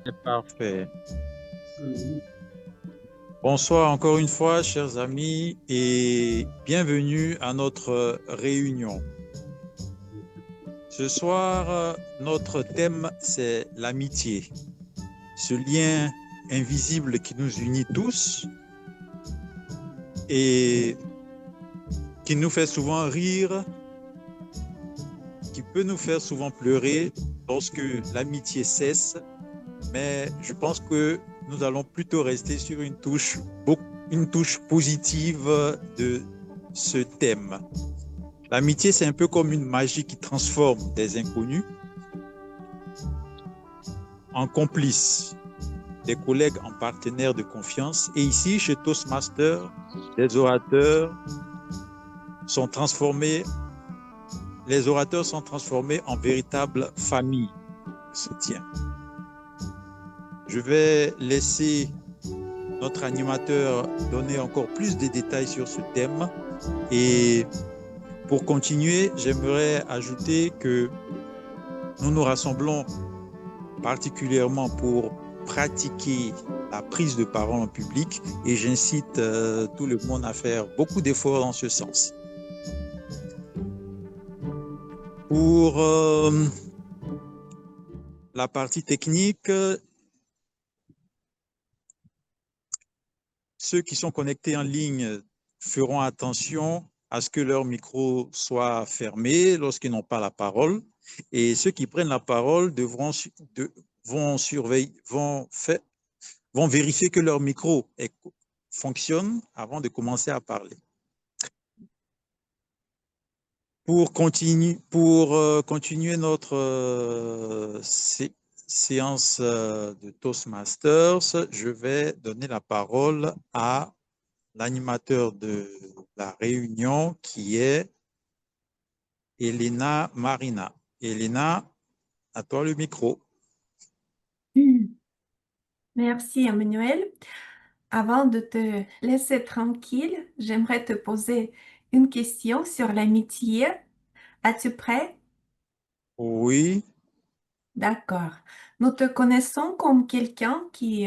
C'est parfait. Bonsoir encore une fois, chers amis, et bienvenue à notre réunion. Ce soir, notre thème, c'est l'amitié, ce lien invisible qui nous unit tous et qui nous fait souvent rire, qui peut nous faire souvent pleurer lorsque l'amitié cesse, mais je pense que nous allons plutôt rester sur une touche positive de ce thème. L'amitié, c'est un peu comme une magie qui transforme des inconnus en complices, des collègues en partenaires de confiance. Et ici, chez Toastmaster, les orateurs sont transformés, les orateurs sont transformés en véritable famille de soutien. Je vais laisser notre animateur donner encore plus de détails sur ce thème. Et pour continuer, j'aimerais ajouter que nous nous rassemblons particulièrement pour pratiquer la prise de parole en public et j'incite tout le monde à faire beaucoup d'efforts dans ce sens. Pour la partie technique, ceux qui sont connectés en ligne feront attention à ce que leur micro soit fermé lorsqu'ils n'ont pas la parole et ceux qui prennent la parole vont surveiller, vont vérifier que leur micro fonctionne avant de commencer à parler. Pour continuer notre séance de Toastmasters, je vais donner la parole à l'animateur de la réunion qui est Elena Marina. Elena, à toi le micro. Merci, Emmanuel. Avant de te laisser tranquille, j'aimerais te poser une question sur l'amitié. Es-tu prêt? Oui, D'accord. Nous te connaissons comme quelqu'un qui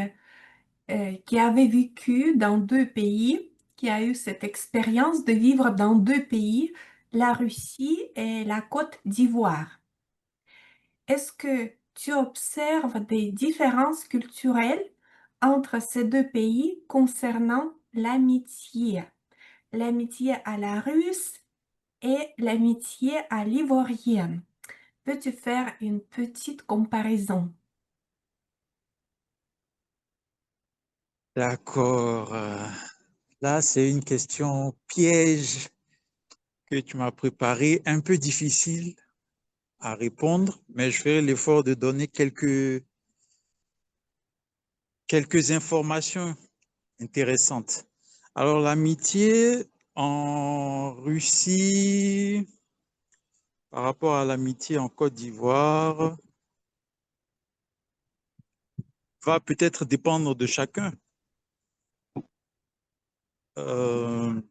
avait vécu dans deux pays, qui a eu cette expérience de vivre dans deux pays, la Russie et la Côte d'Ivoire. Est-ce que tu observes des différences culturelles entre ces deux pays concernant l'amitié? L'amitié à la russe et l'amitié à l'ivoirienne. Peux-tu faire une petite comparaison? d'accord. Là, c'est une question piège que tu m'as préparée, un peu difficile à répondre, mais je ferai l'effort de donner quelques informations intéressantes. Alors, l'amitié en Russie par rapport à l'amitié en Côte d'Ivoire va peut-être dépendre de chacun. Euh,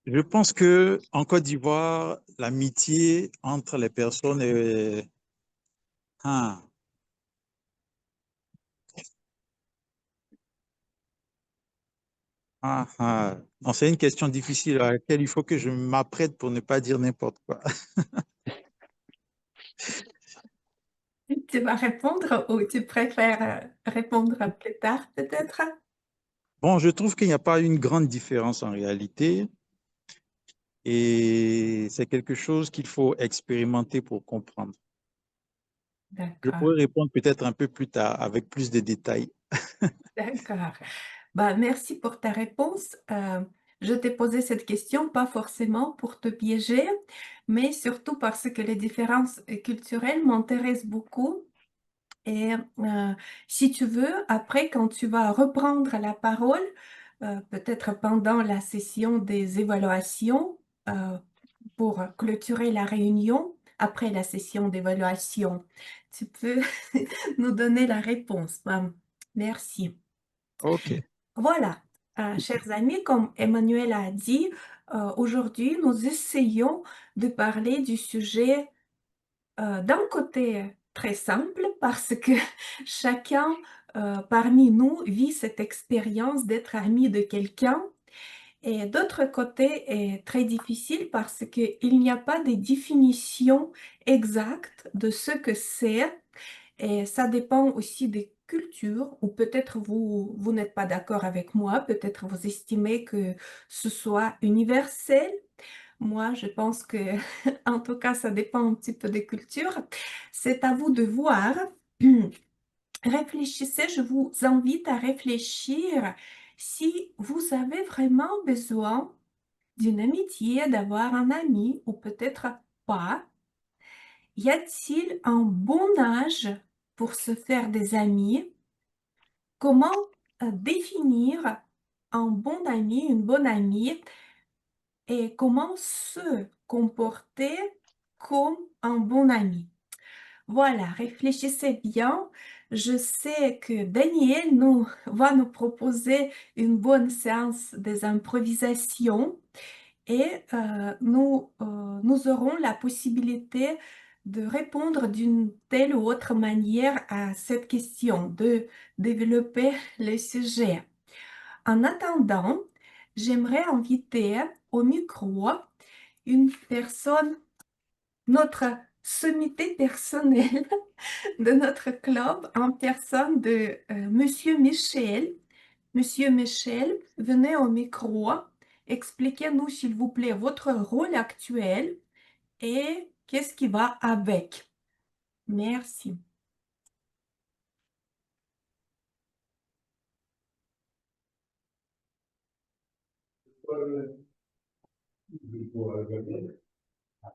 je pense que en Côte d'Ivoire, l'amitié entre les personnes est... Ah, Non, c'est une question difficile à laquelle il faut que je m'apprête pour ne pas dire n'importe quoi. Tu vas répondre ou tu préfères répondre plus tard peut-être? Bon, je trouve qu'il n'y a pas une grande différence en réalité et c'est quelque chose qu'il faut expérimenter pour comprendre. Je D'accord, pourrais répondre peut-être un peu plus tard avec plus de détails. d'accord. Bah, merci pour ta réponse. Je t'ai posé cette question pas forcément pour te piéger, mais surtout parce que les différences culturelles m'intéressent beaucoup. Et si tu veux, après, quand tu vas reprendre la parole, peut-être pendant la session des évaluations, euh, pour clôturer la réunion, après la session d'évaluation, tu peux nous donner la réponse. Merci. OK. Voilà. Chers amis, comme Emmanuel a dit, aujourd'hui, nous essayons de parler du sujet d'un côté très simple parce que chacun parmi nous vit cette expérience d'être ami de quelqu'un et d'autre côté est très difficile parce qu'il n'y a pas de définition exacte de ce que c'est et ça dépend aussi des cultures, ou peut-être vous n'êtes pas d'accord avec moi, peut-être vous estimez que ce soit universel. Moi, je pense que, en tout cas, ça dépend un petit peu des cultures. C'est à vous de voir. Réfléchissez, je vous invite à réfléchir si vous avez vraiment besoin d'une amitié, d'avoir un ami, ou peut-être pas. Y a-t-il un bon âge pour se faire des amis? Comment définir un bon ami, une bonne amie et comment se comporter comme un bon ami? Voilà, réfléchissez bien. Je sais que Daniel va nous proposer une bonne séance des improvisations et nous aurons la possibilité de répondre d'une telle ou autre manière à cette question, de développer le sujet. En attendant, j'aimerais inviter au micro une personne, notre sommité personnelle de notre club, en personne de Monsieur Michel. Monsieur Michel, venez au micro. Expliquez-nous, s'il vous plaît, votre rôle actuel et qu'est-ce qui va avec. Merci.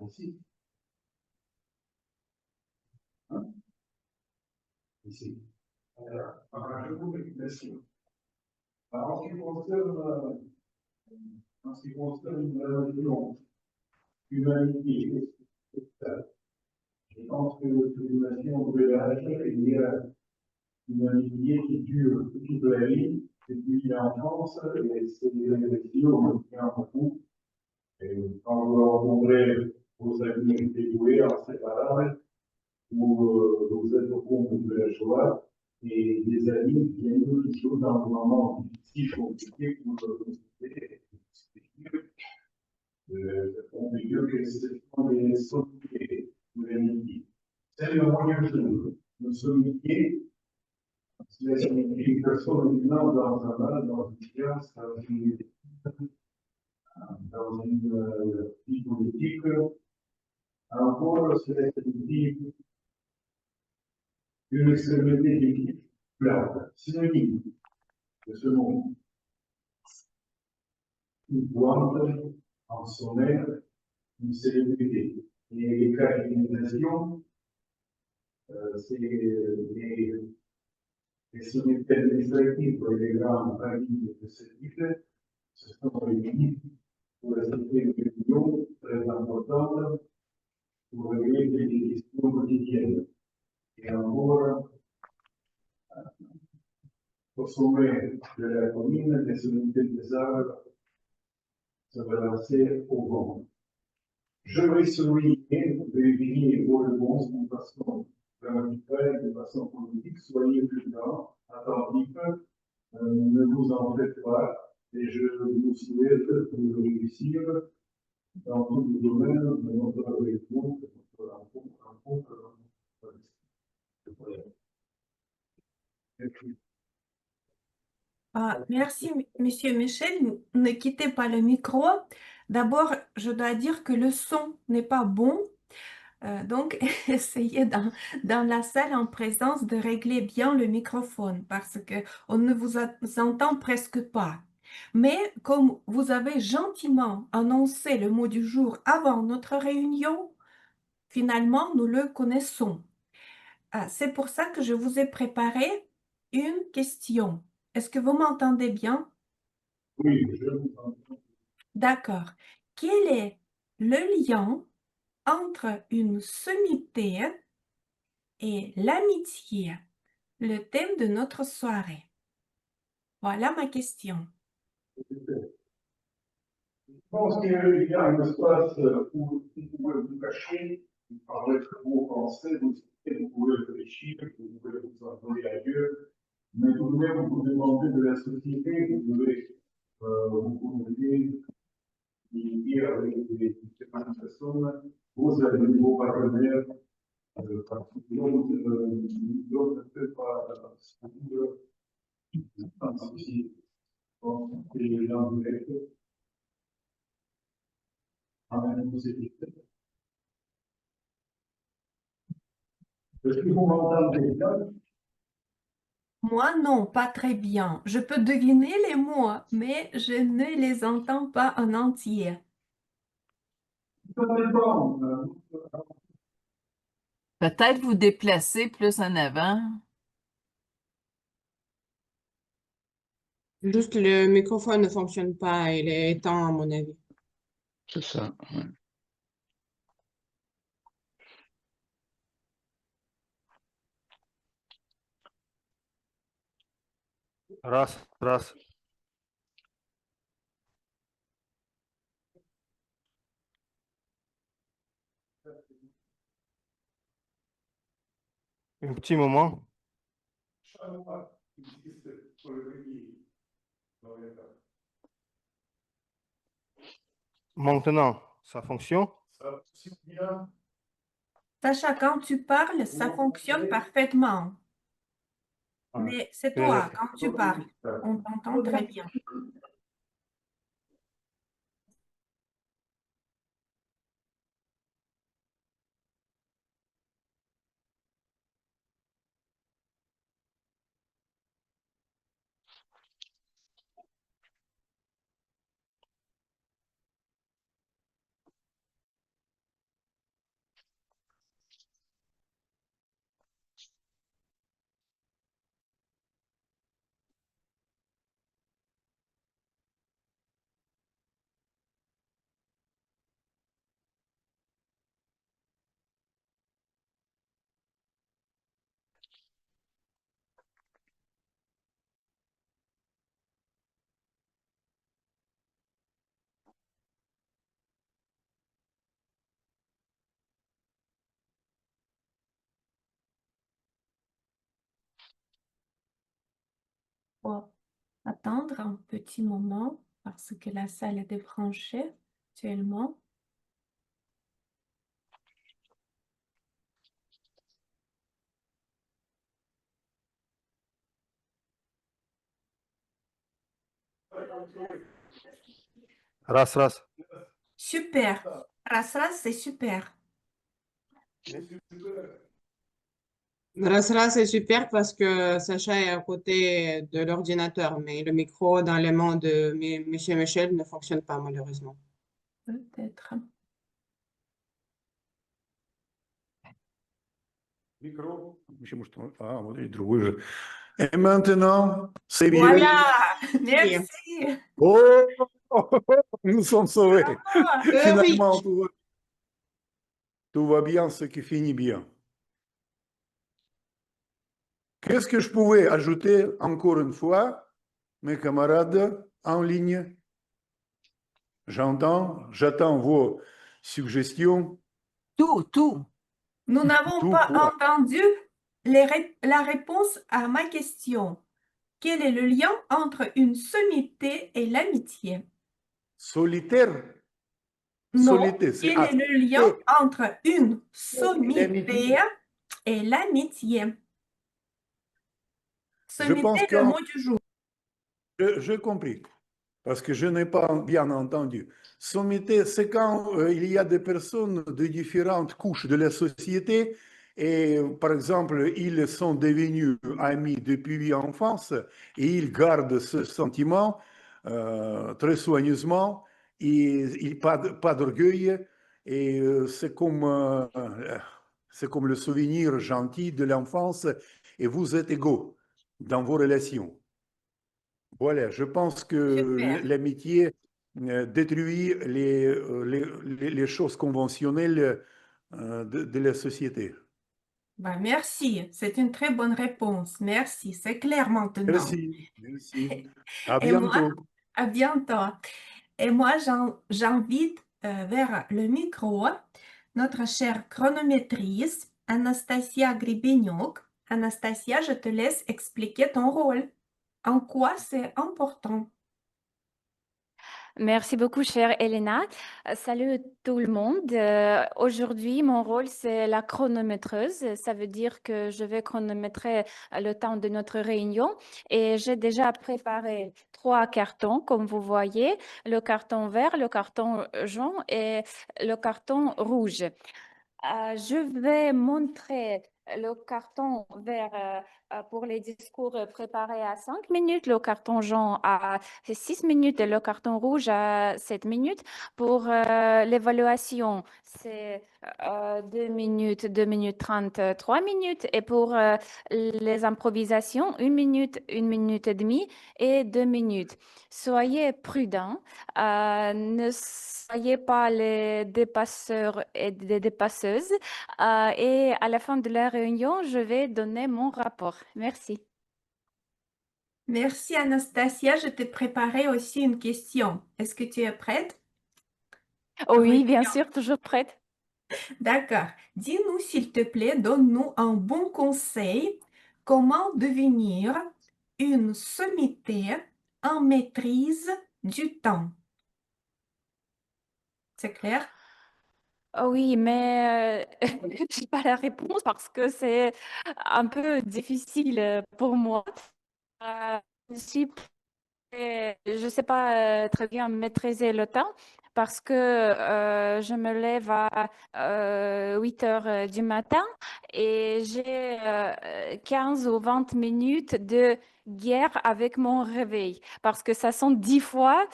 Ici. Hein? Ici. Alors, je vous remercie. Alors, en ce qui concerne l'humanité, je pense que l'humanité de l'âge, il y a une amitié qui dure toute la vie, depuis l'enfance, et c'est des on tient beaucoup. Et quand vous rencontrez vos amis dévoués, inséparables, où vous êtes au compte de la joie, et des amis qui aiment quelque chose dans un moment difficile, compliqué, pour on peut dire que ce sont les sommeliers de l'amitié. C'est le moyen de nous. Nos sommeliers, c'est une personne humaine dans un mal, dans une science, dans une vie politique. Encore, c'est une vie d'une extrémité d'équipe plate, synonyme de ce monde. Une pointe en sommaire, une célébrité. Et les caractérisations, c'est les sommités administratives et les grandes familles de ce type, ce sont les équipes pour la santé de l'Union très importantes pour régler des questions quotidiennes. Et encore, au sommet de la commune, les sommités des arbres se balancer au vent. Je vais souligner, vérifier pour le bon, de façon grammaticale, de façon politique, soyez prudents, attentifs, ne vous en faites pas, et je vous souhaite de réussir dans tous les domaines de notre réunion, de notre rencontre. Merci, Monsieur Michel. Ne quittez pas le micro. D'abord, je dois dire que le son n'est pas bon. Donc, essayez dans la salle en présence de régler bien le microphone parce que on ne vous entend presque pas. Mais comme vous avez gentiment annoncé le mot du jour avant notre réunion, finalement, nous le connaissons. C'est pour ça que je vous ai préparé une question. Est-ce que vous m'entendez bien? Oui, je vous entends. D'accord. Quel est le lien entre une sommité et l'amitié, le thème de notre soirée? Voilà ma question. Je pense qu'il y a un espace où vous pouvez vous cacher, vous parlez très beau français, vous pouvez réfléchir, vous pouvez vous envoyer ailleurs, mais tout de même, vous demandez de la société, vous devez vous pouvez dire avec les différentes personnes, vous avez vos partenaires, parce que l'autre ne peut pas suivre un souci. Donc, les gens directs, amènent vous équipes. Est-ce que vous m'entendez bien? Moi, non, pas très bien. Je peux deviner les mots, mais je ne les entends pas en entier. Ça dépend. Peut-être vous déplacer plus en avant. Juste le microphone ne fonctionne pas, il est éteint à mon avis. C'est ça. Ouais. Раз, раз. Un petit moment. Maintenant, ça fonctionne. Sacha, quand tu parles, ça fonctionne parfaitement. Mais c'est toi, quand tu parles, on t'entend très bien. Faut attendre un petit moment parce que la salle est débranchée actuellement. Раз, раз. Super. Ras, c'est super. Rasra, c'est super parce que Sacha est à côté de l'ordinateur, mais le micro dans les mains de Monsieur Michel ne fonctionne pas malheureusement. Peut-être. Micro. Вот и другой же. Et maintenant, c'est bien. Voilà. Merci. Oh, nous sommes sauvés. Bravo. Finalement, tout va bien, ce qui finit bien. Qu'est-ce que je pouvais ajouter encore une fois, mes camarades en ligne? J'attends vos suggestions. Tout. Nous n'avons Tout pas quoi? entendu la réponse à ma question. Quel est le lien entre une sommité et l'amitié? Solitaire. Non, Solité, c'est quel est le lien entre une sommité l'amitié. et l'amitié? Je pense Sommité, le que mot du jour. je compris, parce que je n'ai pas bien entendu. Sommité, c'est quand il y a des personnes de différentes couches de la société et, par exemple, ils sont devenus amis depuis l'enfance et ils gardent ce sentiment très soigneusement et pas d'orgueil. Et c'est comme le souvenir gentil de l'enfance et vous êtes égaux dans vos relations. Voilà, je pense que Super. l'amitié détruit les choses conventionnelles de la société. Ben, merci, c'est une très bonne réponse. Merci, c'est clair maintenant. Merci, merci. À Et moi, bientôt. À bientôt. Et moi, j'invite vers le micro notre chère chronométrice, Anastasia Gribenyuk. Anastasia, je te laisse expliquer ton rôle. En quoi c'est important? Merci beaucoup, chère Elena. Salut tout le monde. Aujourd'hui, mon rôle, c'est la chronométreuse. Ça veut dire que je vais chronométrer le temps de notre réunion et j'ai déjà préparé 3 cartons, comme vous voyez, le carton vert, le carton jaune et le carton rouge. Je vais montrer le carton vert pour les discours préparés à 5 minutes, le carton jaune à 6 minutes et le carton rouge à 7 minutes. Pour l'évaluation, c'est 2 minutes, 2 minutes 30, 3 minutes. Et pour les improvisations, 1 minute, 1 minute et demie et 2 minutes. Soyez prudents. Ne soyez pas les dépasseurs et des dépasseuses. Et à la fin de la réunion, je vais donner mon rapport. Merci. Merci Anastasia, je t'ai préparé aussi une question. Est-ce que tu es prête? Oui, bien sûr, toujours prête. D'accord. Dis-nous, s'il te plaît, donne-nous un bon conseil. Comment devenir une sommité en maîtrise du temps? C'est clair? Oui, mais je n'ai pas la réponse parce que c'est un peu difficile pour moi. Je suis je ne sais pas très bien maîtriser le temps parce que je me lève à 8 heures du matin et j'ai 15 ou 20 minutes de guerre avec mon réveil parce que ça sonne 10 fois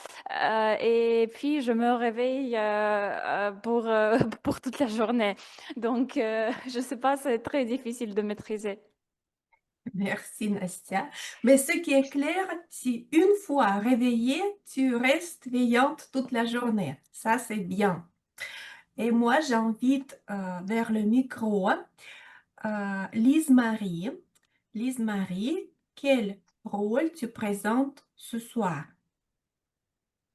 et puis je me réveille pour toute la journée. Donc, je ne sais pas, c'est très difficile de maîtriser. Merci Nastia. Mais ce qui est clair, si une fois réveillée, tu restes veillante toute la journée. Ça, c'est bien. Et moi, j'invite vers le micro Lise-Marie. Lise-Marie, quel rôle tu présentes ce soir?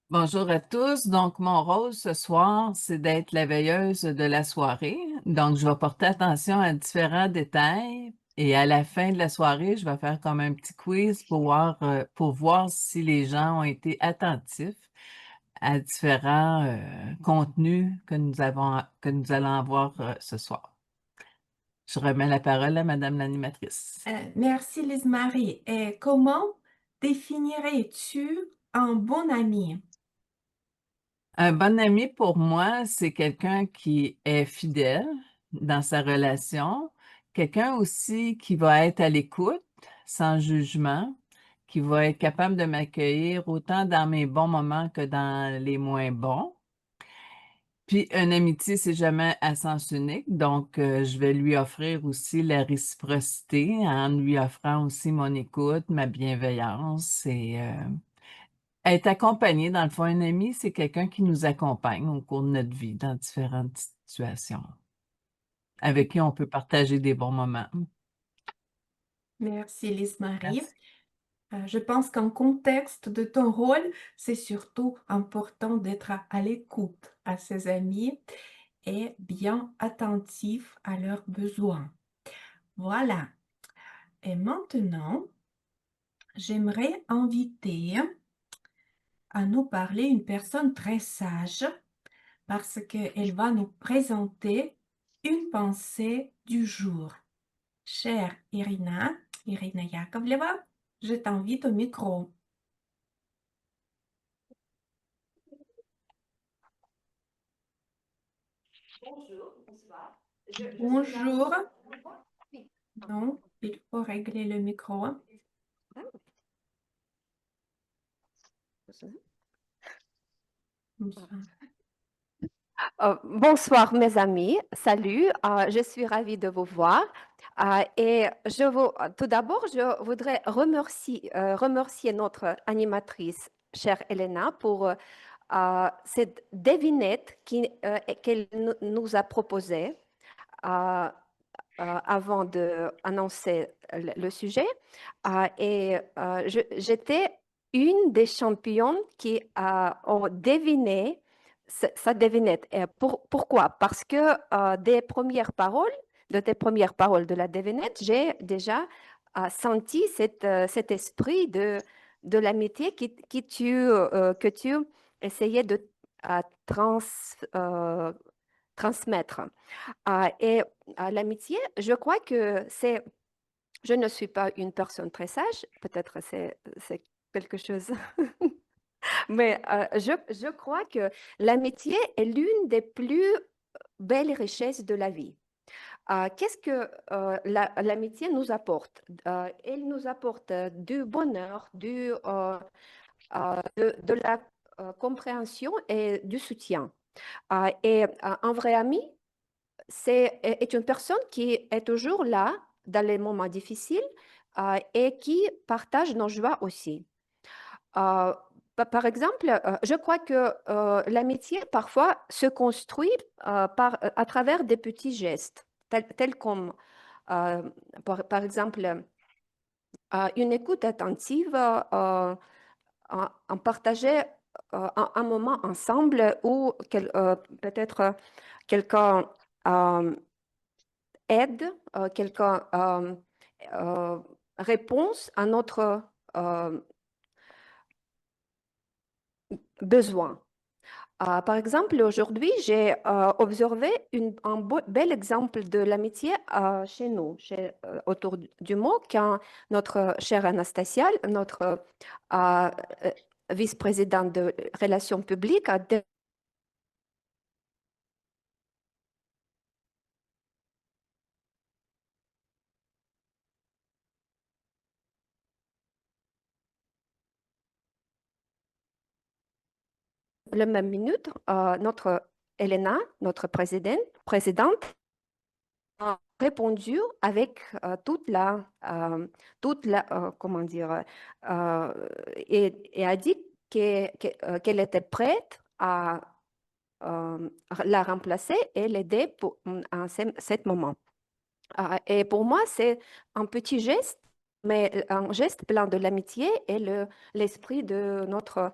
Bonjour à tous. Donc, mon rôle ce soir, c'est d'être la veilleuse de la soirée. Donc, je vais porter attention à différents détails et à la fin de la soirée, je vais faire comme un petit quiz pour voir si les gens ont été attentifs à différents contenus que nous allons avoir ce soir. Je remets la parole à Madame l'animatrice. Merci Lise-Marie. Et comment définirais-tu un bon ami? Un bon ami pour moi, c'est quelqu'un qui est fidèle dans sa relation, quelqu'un aussi qui va être à l'écoute, sans jugement, qui va être capable de m'accueillir autant dans mes bons moments que dans les moins bons. Puis, une amitié, c'est jamais à sens unique, donc je vais lui offrir aussi la réciprocité en lui offrant aussi mon écoute, ma bienveillance et être accompagné, dans le fond, un ami, c'est quelqu'un qui nous accompagne au cours de notre vie dans différentes situations, avec qui on peut partager des bons moments. Merci Lise-Marie. Merci. Je pense qu'en contexte de ton rôle, c'est surtout important d'être à l'écoute à ses amis et bien attentif à leurs besoins. Voilà. Et maintenant, j'aimerais inviter à nous parler une personne très sage parce qu'elle va nous présenter une pensée du jour. Chère Irina Yakovleva, je t'invite au micro. Bonjour, bonsoir. Bonjour. Non, il faut régler le micro. Bonsoir. Bonsoir mes amis, salut, je suis ravie de vous voir. Tout d'abord, je voudrais remercier notre animatrice, chère Elena, pour cette devinette qu'elle nous a proposée avant d'annoncer le sujet. J'étais une des championnes qui ont deviné sa devinette. Et pourquoi? Parce que de tes premières paroles de la devinette, j'ai déjà senti cet esprit de l'amitié que tu essayais de trans, euh, transmettre. Et l'amitié, je crois que c'est... Je ne suis pas une personne très sage, peut-être c'est quelque chose, mais je crois que l'amitié est l'une des plus belles richesses de la vie. Qu'est-ce que l'amitié nous apporte? Elle nous apporte du bonheur, de la compréhension et du soutien. Et un vrai ami, est une personne qui est toujours là dans les moments difficiles et qui partage nos joies aussi. Par exemple, je crois que l'amitié parfois se construit à travers des petits gestes, tels comme, par exemple, une écoute attentive, en partager un moment ensemble ou peut-être quelqu'un aide, quelqu'un réponse à notre besoin. Par exemple, aujourd'hui, j'ai observé un bel exemple de l'amitié chez nous, autour du mot, quand notre chère Anastasia, notre vice-présidente de relations publiques, a la même minute, notre Elena, notre présidente, a répondu avec comment dire, et a dit qu'elle était prête à la remplacer et l'aider en ce moment. Et pour moi, c'est un petit geste, mais un geste plein de l'amitié et l'esprit de notre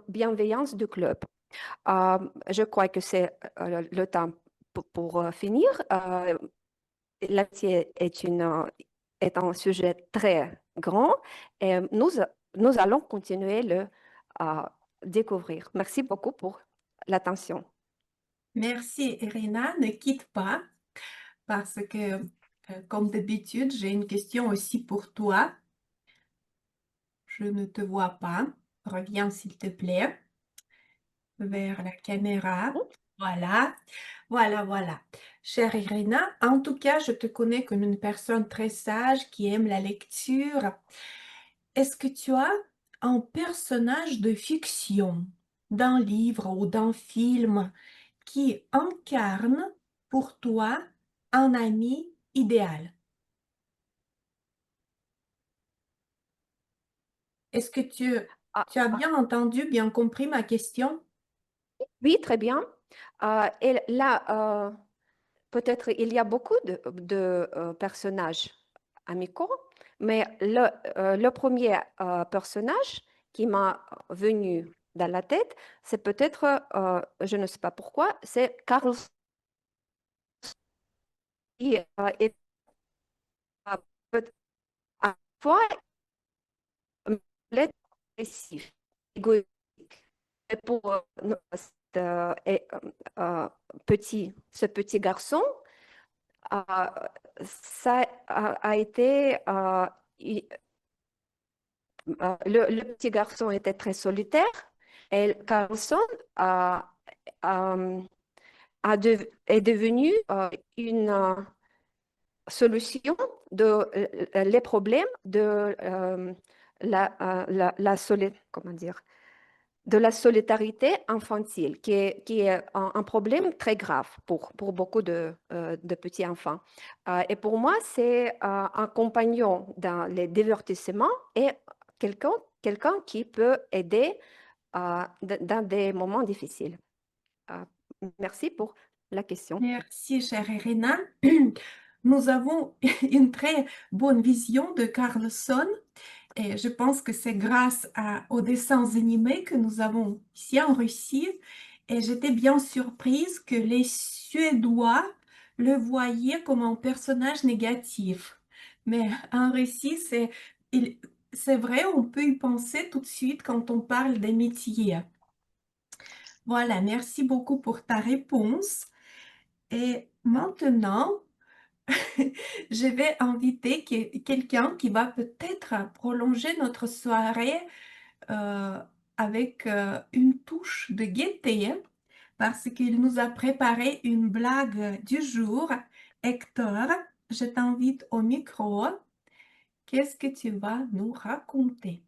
bienveillance du club. Je crois que c'est le temps pour finir. L'amitié est un sujet très grand et nous allons continuer à découvrir. Merci beaucoup pour l'attention. Merci, Irina. Ne quitte pas parce que, comme d'habitude, j'ai une question aussi pour toi. Je ne te vois pas. Reviens, s'il te plaît, vers la caméra. Voilà, voilà. Chère Irina, en tout cas, je te connais comme une personne très sage qui aime la lecture. Est-ce que tu as un personnage de fiction, d'un livre ou d'un film qui incarne pour toi un ami idéal? Est-ce que tu as bien entendu, bien compris ma question? Oui, très bien. Et là, peut-être il y a beaucoup de personnages amicaux, mais le premier personnage qui m'a venu dans la tête, c'est peut-être, je ne sais pas pourquoi, c'est Carl qui est à la fois agressif, égoïste. Et pour ce petit garçon, ça a été le petit garçon était très solitaire et Carlson est devenu une solution les problèmes de comment dire, de la solidarité infantile, qui est un problème très grave pour beaucoup de petits enfants. Et pour moi, c'est un compagnon dans les divertissements et quelqu'un qui peut aider dans des moments difficiles. Merci pour la question. Merci, chère Irina. Nous avons une très bonne vision de Carlson Et je pense que c'est grâce aux dessins animés que nous avons ici en Russie. Et j'étais bien surprise que les Suédois le voyaient comme un personnage négatif. Mais en Russie, c'est vrai, on peut y penser tout de suite quand on parle des métiers. Voilà, merci beaucoup pour ta réponse. Et maintenant, je vais inviter quelqu'un qui va peut-être prolonger notre soirée euh, avec une touche de gaieté parce qu'il nous a préparé une blague du jour. Hector, je t'invite au micro. Qu'est-ce que tu vas nous raconter?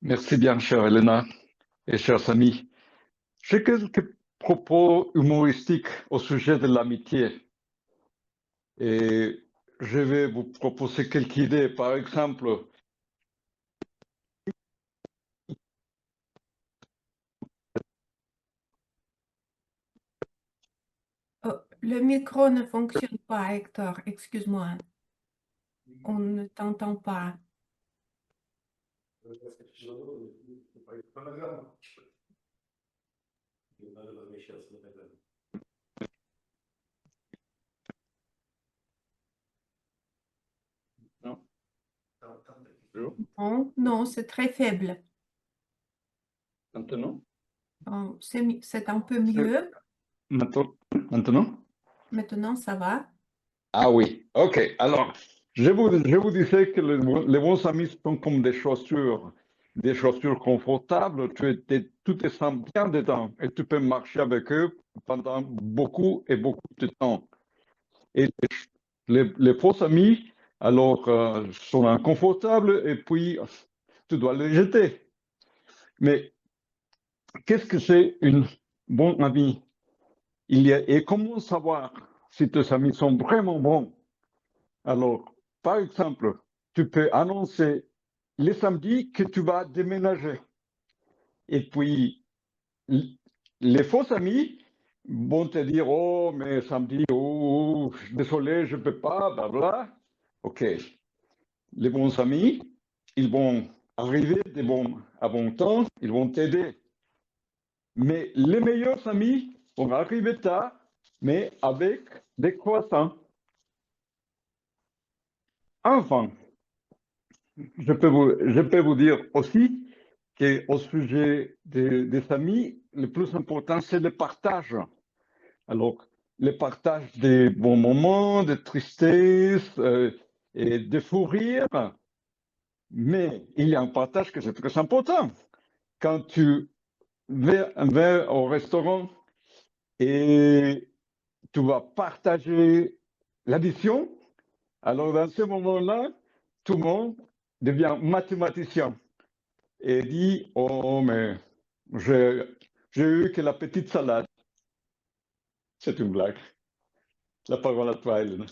Merci bien, chère Elena et chers amis. J'ai quelques propos humoristiques au sujet de l'amitié et je vais vous proposer quelques idées. Par exemple, Oh, le micro ne fonctionne pas, Hector. Excuse-moi. On ne t'entend pas. non. Non, non, c'est très faible. Maintenant? Oh, c'est un peu mieux. Maintenant? Maintenant, ça va. Ah oui, ok. Alors, je vous disais que les bons amis sont comme des chaussures confortables. Tu te sens bien dedans et tu peux marcher avec eux pendant beaucoup et beaucoup de temps. Et les faux amis, alors, sont inconfortables et puis tu dois les jeter. Mais qu'est-ce que c'est une bonne amie? Et comment savoir si tes amis sont vraiment bons? Alors, par exemple, tu peux annoncer le samedi que tu vas déménager. Et puis, les faux amis vont te dire, oh, mais samedi, oh, désolé, je ne peux pas, blabla. OK. Les bons amis, ils vont arriver à bon temps, ils vont t'aider. Mais les meilleurs amis vont arriver tard, mais avec des croissants. Enfin, je peux vous dire aussi qu'au sujet des amis, le plus important, c'est le partage. Alors, le partage des bons moments, des tristesses et des fous rires. Mais il y a un partage que c'est très important. Quand tu vas au restaurant et tu vas partager l'addition, alors dans ce moment-là, tout le monde devient mathématicien et dit, oh, mais j'ai eu que la petite salade. C'est une blague. La parole à toi, Hélène.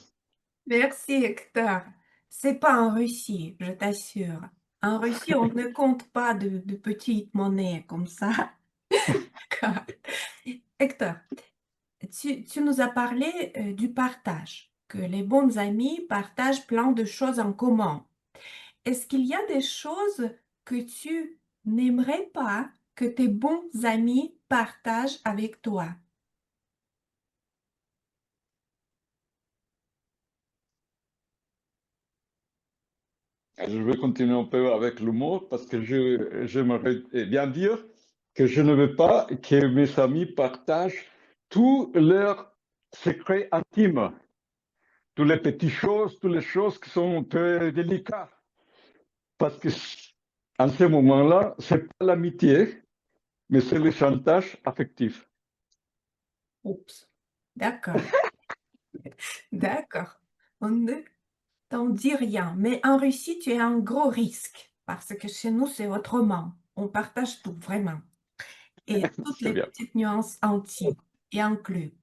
Merci, Hector. C'est pas en Russie, je t'assure. En Russie, on ne compte pas de petites monnaies comme ça. D'accord. Hector, tu nous as parlé du partage, que les bons amis partagent plein de choses en commun. Est-ce qu'il y a des choses que tu n'aimerais pas que tes bons amis partagent avec toi? Je vais continuer un peu avec l'humour parce que j'aimerais bien dire que je ne veux pas que mes amis partagent tous leurs secrets intimes, toutes les petites choses, toutes les choses qui sont un peu délicates. Parce que en ce moment-là, c'est pas l'amitié, mais c'est le chantage affectif. Oups. D'accord. D'accord. On ne t'en dit rien. Mais en Russie, tu es un gros risque parce que chez nous, c'est autrement. On partage tout, vraiment. Et toutes C'est les bien. petites nuances intimes et inclus.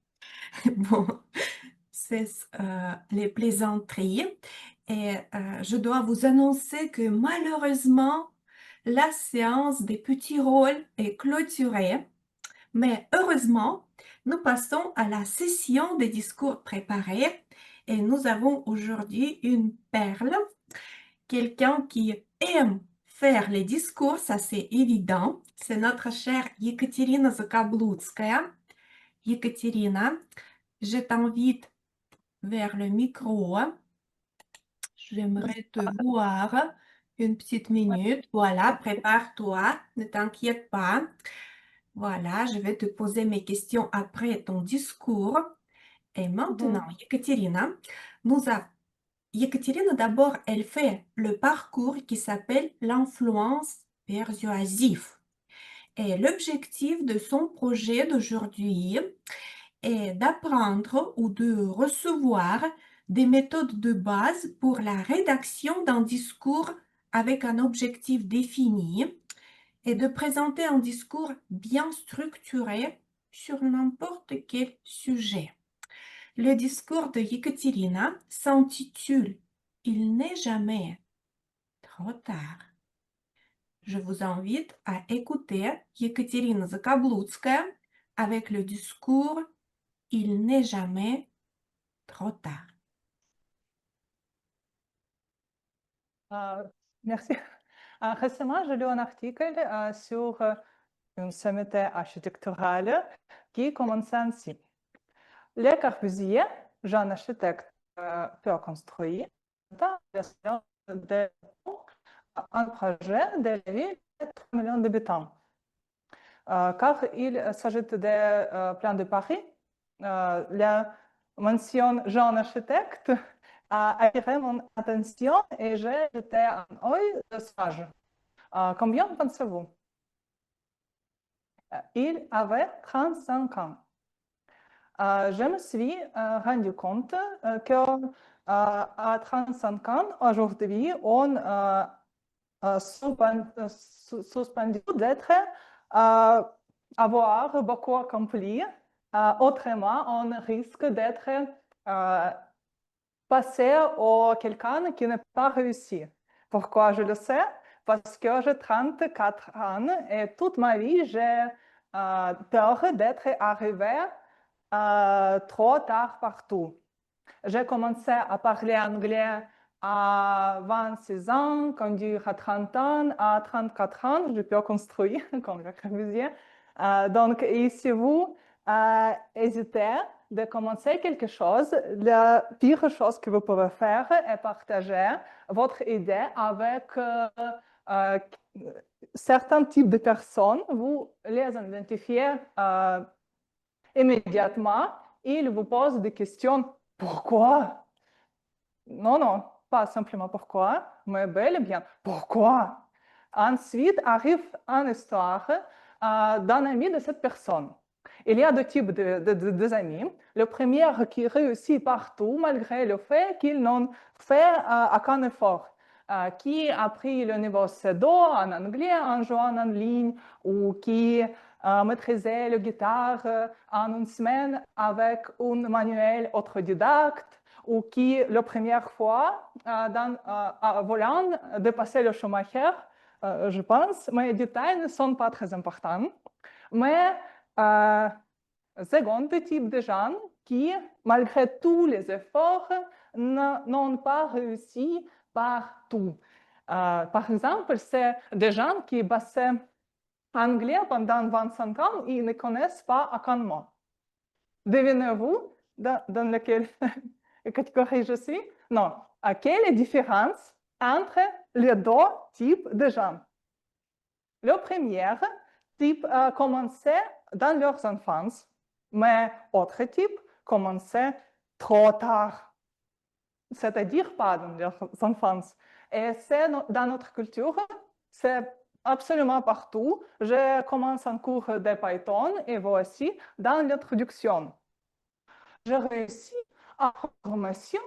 Bon, c'est les plaisanteries. Et je dois vous annoncer que malheureusement, la séance des petits rôles est clôturée. Mais heureusement, nous passons à la session des discours préparés. Et nous avons aujourd'hui une perle, quelqu'un qui aime faire les discours, ça c'est évident. C'est notre chère Екатерина Закаблудская. Екатерина, je t'invite vers le micro. J'aimerais te voir une petite minute. Voilà, prépare-toi, ne t'inquiète pas. Voilà, je vais te poser mes questions après ton discours. Et maintenant, Екатерина, Екатерина, d'abord, elle fait le parcours qui s'appelle l'influence persuasive. Et l'objectif de son projet d'aujourd'hui est d'apprendre ou de recevoir des méthodes de base pour la rédaction d'un discours avec un objectif défini et de présenter un discours bien structuré sur n'importe quel sujet. Le discours de Екатерина s'intitule « Il n'est jamais trop tard ». Je vous invite à écouter Екатерина Закаблудская avec le discours « Il n'est jamais trop tard ». Merci. Récemment, j'ai lu un article sur une sommité architecturale qui commençait ainsi. Le Corbusier, jeune architecte peu construit, a un projet de la ville de 3 millions d'habitants. Car il s'agit de plan de Paris, la mention jeune architecte a attiré mon attention et j'ai jeté un œil de sage. Combien pensez-vous? Il avait 35 ans. Je me suis rendu compte qu'à 35 ans, aujourd'hui, on suspendu d'être avoir beaucoup accompli. Autrement, on risque d'être passé à quelqu'un qui n'a pas réussi. Pourquoi je le sais? Parce que j'ai 34 ans et toute ma vie, j'ai peur d'être arrivé trop tard partout. J'ai commencé à parler anglais à 26 ans, conduire à 30 ans, à 34 ans, je peux construire comme le Corbusier. Donc, et si vous hésitez de commencer quelque chose, la pire chose que vous pouvez faire est partager votre idée avec certains types de personnes. Vous les identifiez immédiatement. Ils vous posent des questions. Pourquoi? Non, pas simplement pourquoi, mais bel et bien pourquoi. Ensuite arrive une histoire d'un ami de cette personne. Il y a deux types de amis. Le premier qui réussit partout malgré le fait qu'il n'en fait aucun effort, qui a pris le niveau C2 en anglais en jouant en ligne ou qui maîtrisait la guitare en une semaine avec un manuel autodidacte ou qui, la première fois, à volant, dépassait le Schumacher, je pense. Mais les détails ne sont pas très importants. Mais second type de gens qui, malgré tous les efforts, n'ont pas réussi partout. Par exemple, c'est des gens qui passaient anglais pendant 25 ans, ils ne connaissent pas aucun mot. Devinez-vous dans laquelle catégorie je suis? Non. Quelle est la différence entre les deux types de gens? Le premier type commençait dans leur enfance, mais l'autre type commençait trop tard, c'est-à-dire pas dans leur enfance. Et c'est dans notre culture, c'est absolument partout. Je commence un cours de Python et voici dans l'introduction. J'ai réussi à la formation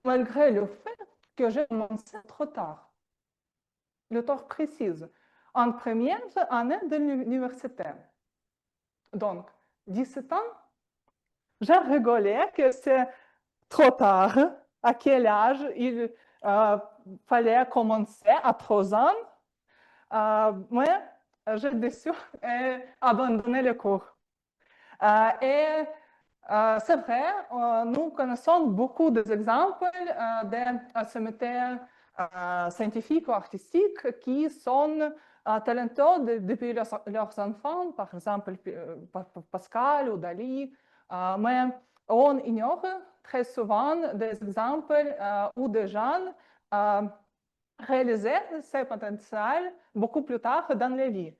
malgré le fait que j'ai commencé trop tard. L'auteur précise, en première année de l'université. Donc, 17 ans, j'ai rigolé que c'est trop tard. À quel âge il fallait commencer? À 3 ans. Mais j'ai décidé d'abandonner le cours. Et C'est vrai, nous connaissons beaucoup d'exemples d'asymétries scientifiques ou artistiques qui sont talentueux depuis leurs enfants, par exemple Pascal ou Dali, mais on ignore très souvent des exemples où des gens réalisaient ces potentiels beaucoup plus tard dans la vie.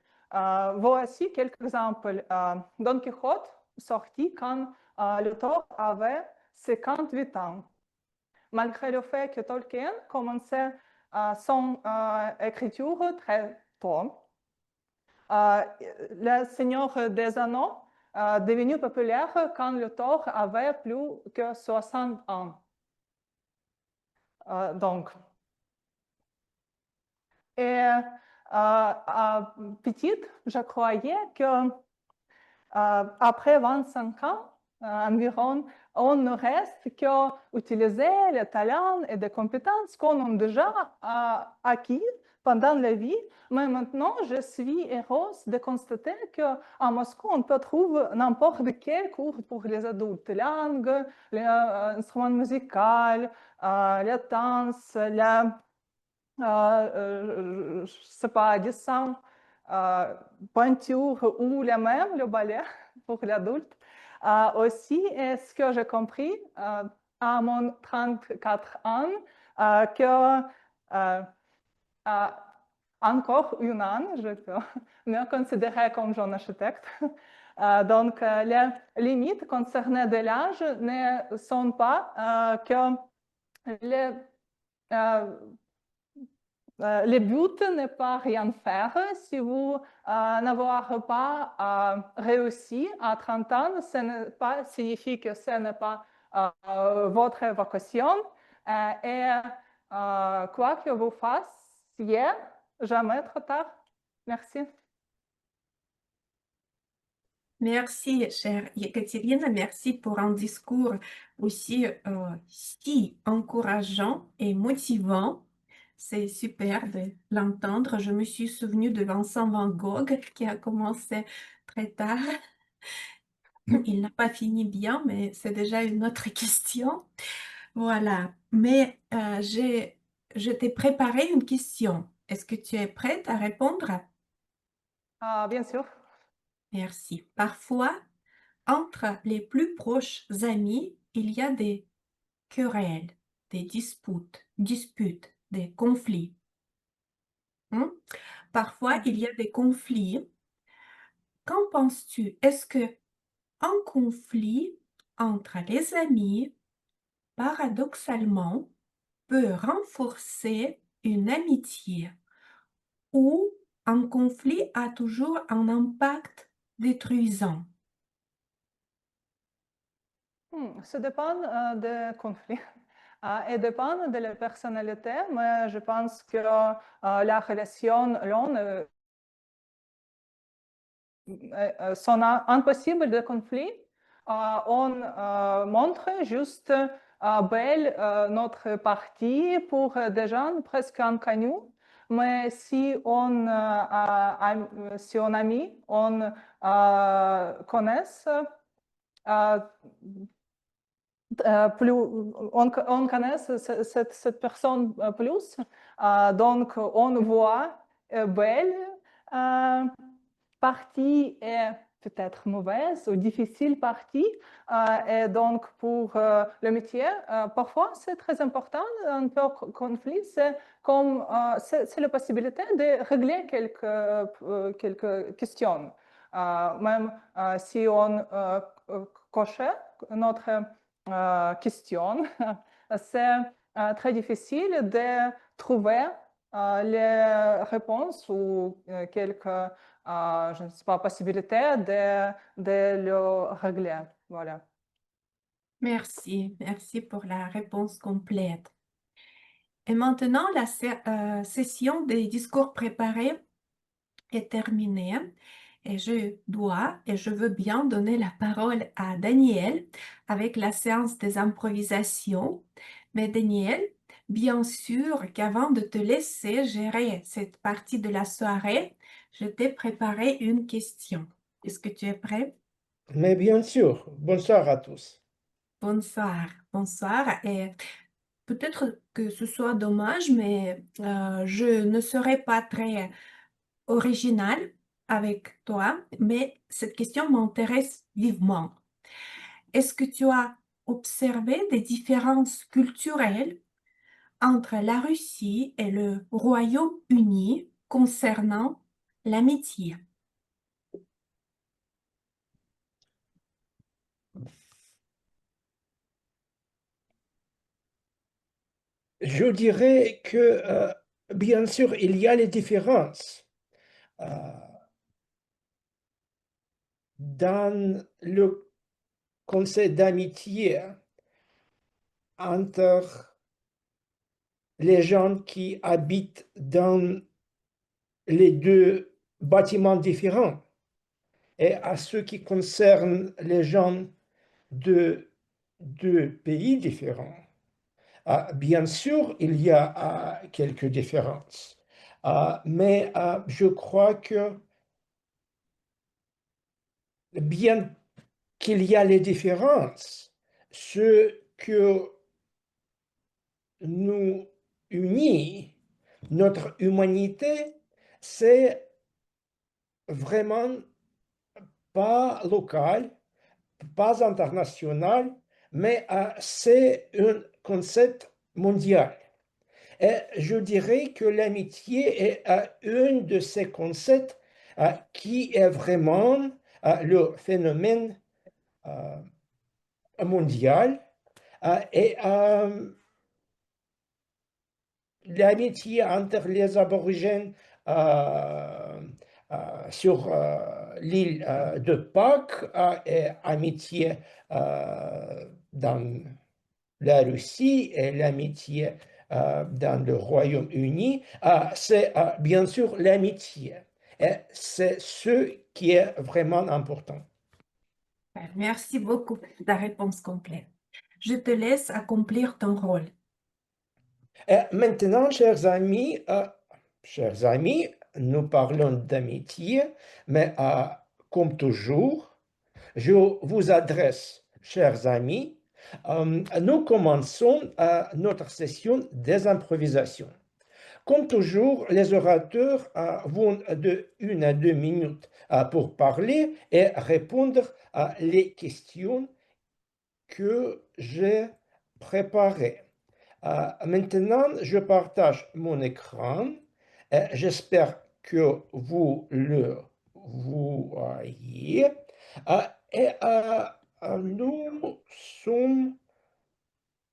Voici quelques exemples. Don Quichotte sorti quand l'auteur avait 58 ans. Malgré le fait que Tolkien commençait son écriture très tôt, Le Seigneur des Anneaux devenu populaire quand l'auteur avait plus que 60 ans. Petite, je croyais que après 25 ans environ, on ne reste qu'à utiliser les talents et les compétences qu'on a déjà acquis pendant la vie. Mais maintenant, je suis heureuse de constater qu'à Moscou, on peut trouver n'importe quel cours pour les adultes. Langue, les instruments musicaux, la danse, je ne sais pas, dessin, peinture ou même le ballet pour l'adulte. Aussi, ce que j'ai compris à mon 34 ans, que encore un an, je peux me considérer comme jeune architecte. Donc, les limites concernées de l'âge ne sont pas que le but n'est pas rien faire. Si vous n'avez pas réussi à 30 ans, ce n'est pas signifie que ce n'est pas votre vocation. Et quoi que vous fassiez, jamais trop tard. Merci. Merci, chère Ekaterina. Merci pour un discours aussi si encourageant et motivant. C'est super de l'entendre. Je me suis souvenue de Vincent Van Gogh qui a commencé très tard. Il n'a pas fini bien, mais c'est déjà une autre question. Voilà. Mais je t'ai préparé une question. Est-ce que tu es prête à répondre? Bien sûr. Merci. Parfois, entre les plus proches amis, il y a des querelles, des disputes, des conflits. Parfois, il y a des conflits. Qu'en penses-tu? Est-ce que un conflit entre les amis, paradoxalement, peut renforcer une amitié ou un conflit a toujours un impact détruisant? Ça dépend des conflits et dépend de la personnalité, mais je pense que la relation longue sont impossibles de conflit. On montre juste belle notre partie pour des gens presque inconnus. Mais si on ami, on connaît plus, on connaît cette personne plus, donc on voit belle partie et peut-être mauvaise ou difficile partie. Et donc pour le métier, parfois c'est très important, un peu conflit, c'est comme c'est la possibilité de régler quelques questions. Même si on coche notre question, c'est très difficile de trouver les réponses ou quelques, je ne sais pas, possibilités de le régler. Voilà. Merci, merci pour la réponse complète. Et maintenant, la session des discours préparés est terminée. Et je dois et je veux bien donner la parole à Daniel avec la séance des improvisations. Mais Daniel, bien sûr qu'avant de te laisser gérer cette partie de la soirée, je t'ai préparé une question. Est-ce que tu es prêt? Mais bien sûr, bonsoir à tous. Bonsoir, bonsoir. Et peut-être que ce soit dommage, mais je ne serai pas très originale avec toi, mais cette question m'intéresse vivement. Est-ce que tu as observé des différences culturelles entre la Russie et le Royaume-Uni concernant l'amitié? Je dirais que, bien sûr, il y a les différences. Dans le concept d'amitié entre les gens qui habitent dans les deux bâtiments différents et à ce qui concerne les gens de deux pays différents. Bien sûr, il y a quelques différences, mais je crois que bien qu'il y a les différences, ce que nous unit, notre humanité, c'est vraiment pas local, pas international, mais c'est un concept mondial. Et je dirais que l'amitié est un de ces concepts qui est vraiment le phénomène mondial. Et l'amitié entre les aborigènes sur l'île de Pâques et amitié dans la Russie et l'amitié dans le Royaume-Uni, c'est bien sûr l'amitié. Et c'est ce qui est vraiment important. Merci beaucoup de ta réponse complète. Je te laisse accomplir ton rôle. Et maintenant, chers amis, nous parlons d'amitié, mais comme toujours, je vous adresse, chers amis, nous commençons notre session des improvisations. Comme toujours, les orateurs vont de 1 à 2 minutes pour parler et répondre à les questions que j'ai préparées. Maintenant, je partage mon écran. J'espère que vous le voyez. Et nous sommes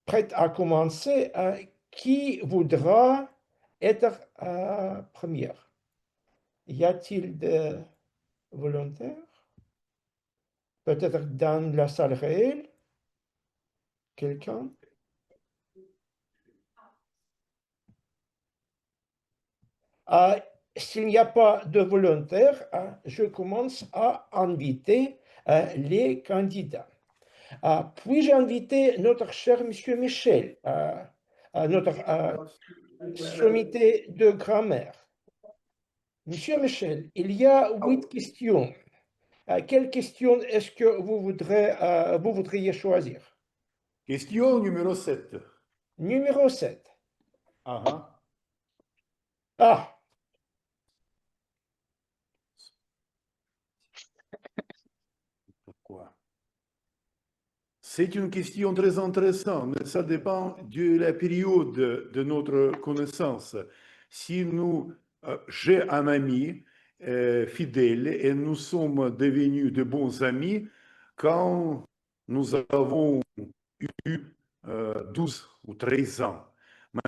prêts à commencer. Qui voudra être première? Y a-t-il des volontaires? Peut-être dans la salle réelle? Quelqu'un? S'il n'y a pas de volontaires, je commence à inviter les candidats. Puis-je inviter notre cher monsieur Michel, notre sommité de grammaire? Monsieur Michel, il y a 8 questions. Quelle question est-ce que vous voudriez choisir? Question numéro 7. Numéro 7. Pourquoi? C'est une question très intéressante, mais ça dépend de la période de notre connaissance. Si j'ai un ami fidèle et nous sommes devenus de bons amis quand nous avons eu 12 ou 13 ans.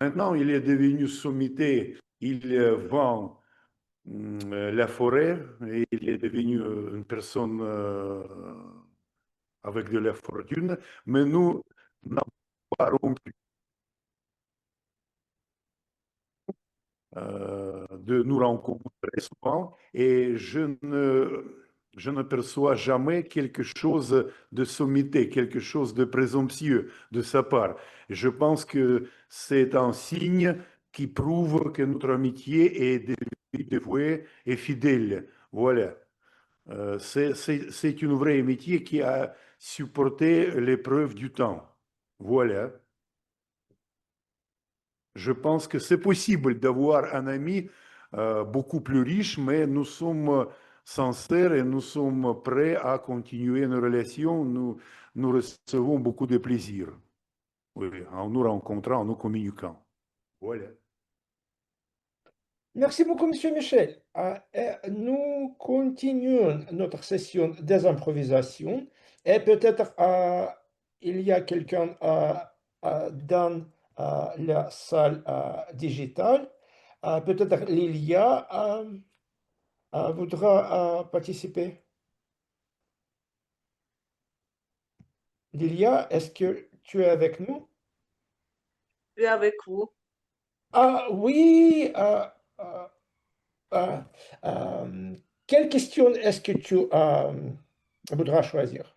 Maintenant, il est devenu sommité, il vend la forêt et il est devenu une personne avec de la fortune, mais nous n'avons pas rompu de nous rencontrer souvent et je ne perçois jamais quelque chose de sommité, quelque chose de présomptueux de sa part. Je pense que c'est un signe qui prouve que notre amitié est dévouée et fidèle. Voilà. C'est une vraie amitié qui a supporté l'épreuve du temps. Voilà. Je pense que c'est possible d'avoir un ami beaucoup plus riche, mais nous sommes sincères et nous sommes prêts à continuer nos relations. Nous recevons beaucoup de plaisir, oui, en nous rencontrant, en nous communiquant. Voilà. Merci beaucoup, Monsieur Michel. Nous continuons notre session des improvisations et peut-être il y a quelqu'un dans la salle digitale. Peut-être Lilia voudra participer. Lilia, est-ce que tu es avec nous? Je suis avec vous. Ah oui. Quelle question est-ce que tu voudras choisir?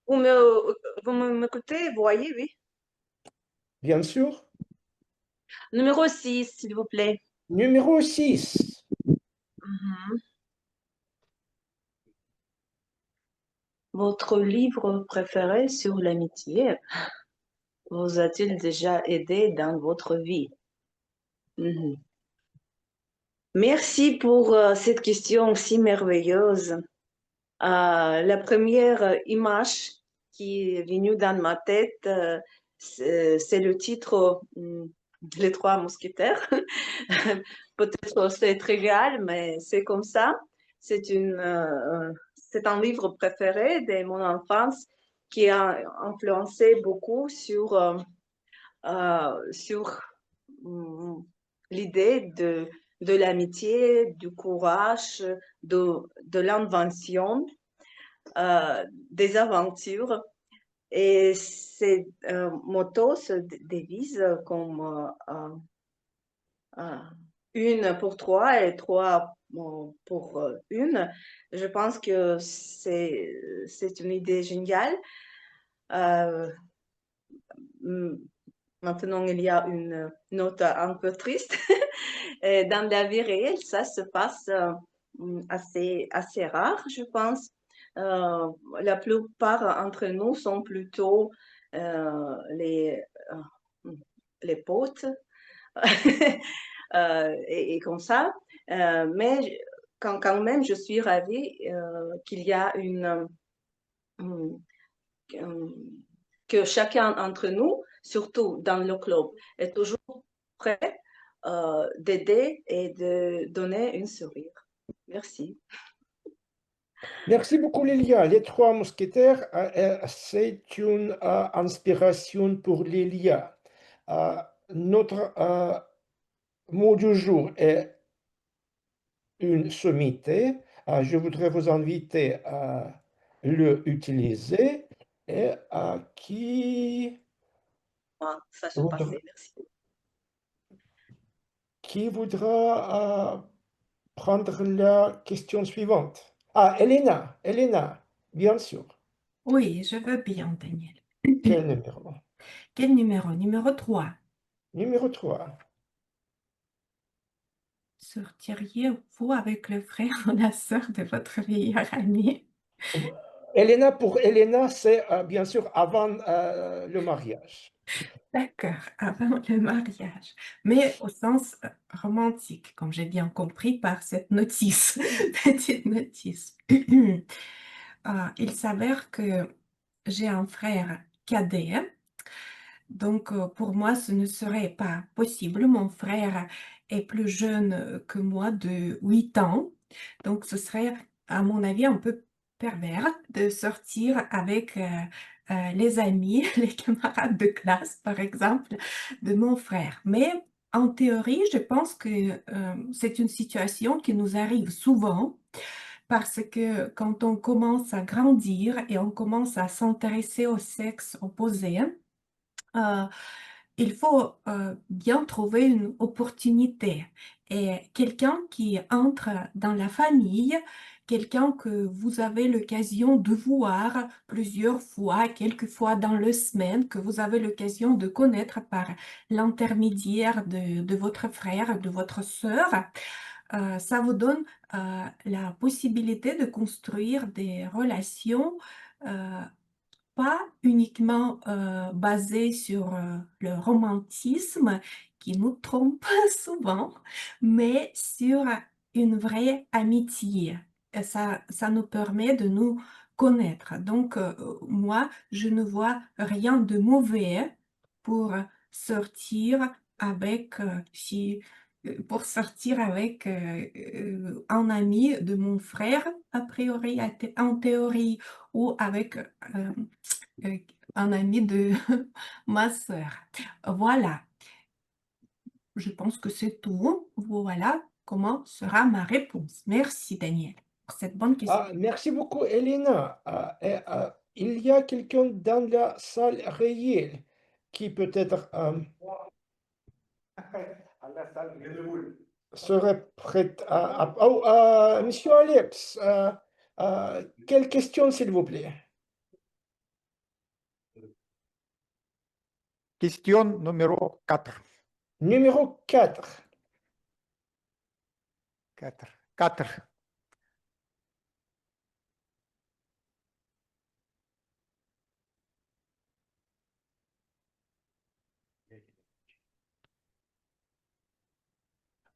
Vous m'écoutez, vous voyez, oui. Bien sûr. Numéro 6, s'il vous plaît. Numéro 6. Votre livre préféré sur l'amitié vous a-t-il déjà aidé dans votre vie? Merci pour cette question si merveilleuse. La première image qui est venue dans ma tête, c'est le titre Les Trois Mousquetaires. Peut-être c'est trivial, mais c'est comme ça. C'est un livre préféré de mon enfance qui a influencé beaucoup sur l'idée de l'amitié, du courage, de l'invention, des aventures. Et ces motos se divisent comme une pour trois et trois pour une. Je pense que c'est une idée géniale. Maintenant, il y a une note un peu triste. Dans la vie réelle, ça se passe assez rare, je pense. La plupart d'entre nous sont plutôt les potes et comme ça. Mais quand même, je suis ravie qu'il y a que chacun d'entre nous, surtout dans le club, est toujours prêt d'aider et de donner un sourire. Merci. Merci beaucoup, Lilia. Les Trois Mousquetaires, c'est une inspiration pour Lilia. Notre mot du jour est une sommité. Je voudrais vous inviter à l'utiliser et Ça se passait, merci. Qui voudra prendre la question suivante? Elena, bien sûr. Oui, je veux bien, Daniel. Quel numéro? Quel numéro? Numéro 3. Numéro 3. Sortiriez-vous avec le frère ou la sœur de votre meilleur ami? Elena, pour Elena, c'est bien sûr avant le mariage. D'accord, avant le mariage, mais au sens romantique, comme j'ai bien compris par cette notice, petite notice. Il s'avère que j'ai un frère cadet, donc pour moi, ce ne serait pas possible. Mon frère est plus jeune que moi de 8 ans, donc ce serait, à mon avis, un peu pervers de sortir avec les amis, les camarades de classe, par exemple, de mon frère. Mais en théorie, je pense que c'est une situation qui nous arrive souvent parce que quand on commence à grandir et on commence à s'intéresser au sexe opposé, il faut bien trouver une opportunité. Et quelqu'un qui entre dans la famille, quelqu'un que vous avez l'occasion de voir plusieurs fois, quelques fois dans la semaine, que vous avez l'occasion de connaître par l'intermédiaire de votre frère, de votre sœur, ça vous donne la possibilité de construire des relations pas uniquement basées sur le romantisme qui nous trompe souvent, mais sur une vraie amitié. Et ça nous permet de nous connaître. Donc, moi, je ne vois rien de mauvais pour sortir avec, pour sortir avec un ami de mon frère, a priori, en théorie, ou avec euh, un ami de ma sœur. Voilà, je pense que c'est tout. Voilà comment sera ma réponse. Merci, Daniel, pour cette bonne question. Merci beaucoup, Elena. Il y a quelqu'un dans la salle réelle qui peut-être serait prêt Monsieur Alex, quelle question, s'il vous plaît? Question numéro 4. Numéro 4. 4.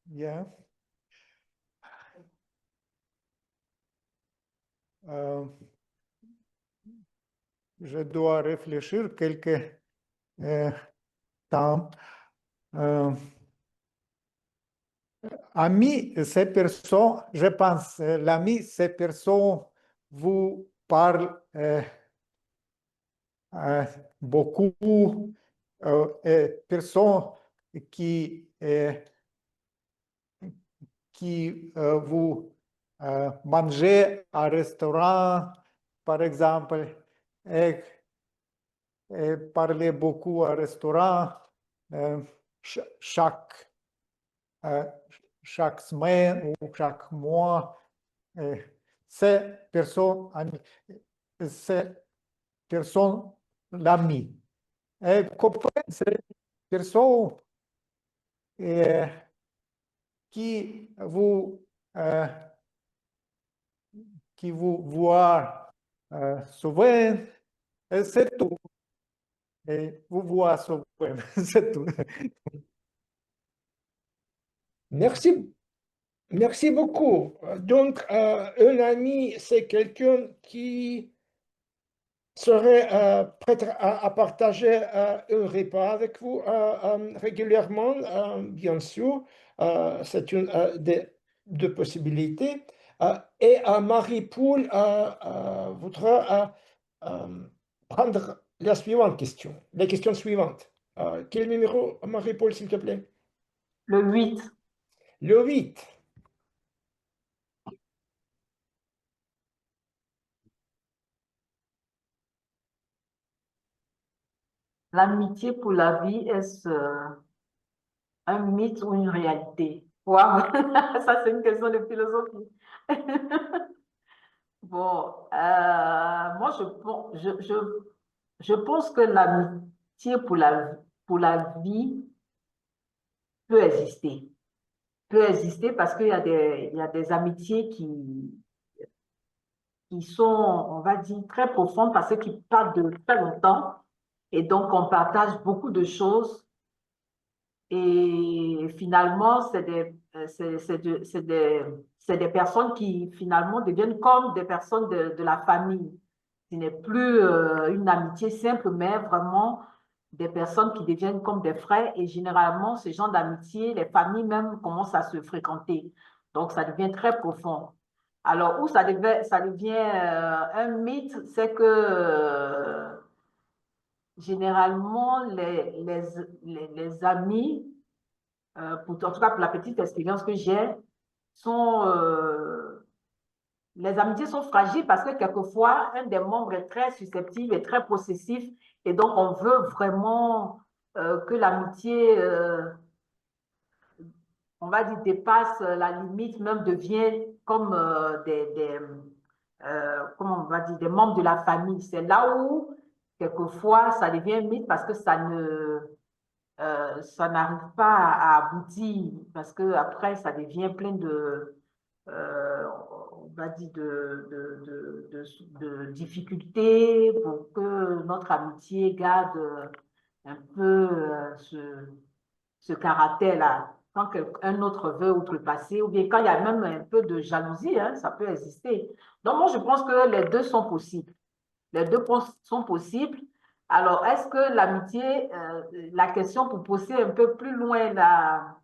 Bien. Je dois réfléchir quelques temps. Ami, ces personnes, je pense, l'ami, ces personnes vous parlent beaucoup, personnes qui vous mangez à restaurant, par exemple, et parlez beaucoup à restaurant chaque semaine ou chaque mois. Ces personnes, l'ami. Et comprendre ces personnes qui vous voient souvent, c'est tout. Et vous voyez souvent, c'est tout. Merci beaucoup. Donc, un ami, c'est quelqu'un qui serait prêt à partager un repas avec vous régulièrement, bien sûr. C'est une des deux possibilités. Et Marie-Paul voudra prendre la suivante question, les questions suivantes. Quel numéro, Marie-Paul, s'il te plaît? Le 8. Le 8. L'amitié pour la vie, est-ce un mythe ou une réalité? Wow, ça c'est une question de philosophie. Bon, moi je pense que l'amitié pour la vie peut exister. Peut exister parce qu'il y a des amitiés qui sont, on va dire, très profondes parce qu'ils partent de très longtemps et donc on partage beaucoup de choses et finalement c'est des personnes qui finalement deviennent comme des personnes de la famille. Ce n'est plus une amitié simple, mais vraiment des personnes qui deviennent comme des frères et généralement ce genre d'amitié, les familles même commencent à se fréquenter. Donc ça devient très profond. Alors, où ça devient un mythe, c'est que généralement, les amis, en tout cas pour la petite expérience que j'ai, les amitiés sont fragiles parce que quelquefois, un des membres est très susceptible et très possessif et donc on veut vraiment que l'amitié on va dire, dépasse la limite, même devient comme comment on va dire, des membres de la famille. C'est là où, quelquefois, ça devient un mythe parce que ça n'arrive pas à aboutir parce que après ça devient plein de, on va dire de difficultés pour que notre amitié garde un peu ce caractère-là. Quand un autre veut outrepasser, ou bien quand il y a même un peu de jalousie, hein, ça peut exister. Donc moi, je pense que les deux sont possibles. Les deux sont possibles. Alors, est-ce que l'amitié, la question pour pousser un peu plus loin la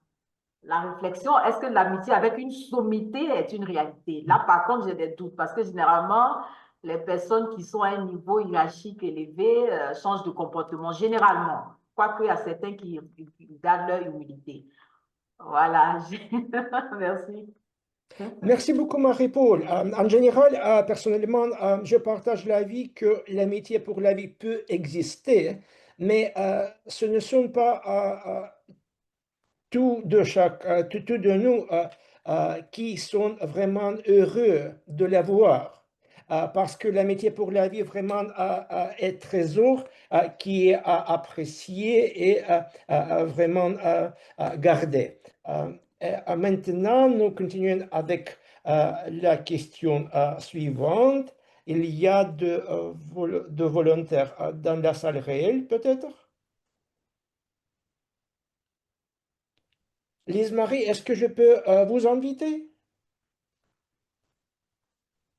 réflexion, est-ce que l'amitié avec une sommité est une réalité? Là, par contre, j'ai des doutes parce que généralement, les personnes qui sont à un niveau hiérarchique élevé changent de comportement, généralement. Quoique, il y a certains qui gardent leur humilité. Voilà. Merci. Merci beaucoup, Marie-Paul. En général, personnellement, je partage l'avis que l'amitié pour la vie peut exister, mais ce ne sont pas tous de nous qui sont vraiment heureux de l'avoir. Parce que l'amitié pour la vie vraiment est trésor qui est apprécié et vraiment gardé. Maintenant, nous continuons avec la question suivante. Il y a de volontaires dans la salle réelle, peut-être? Lise-Marie, est-ce que je peux vous inviter?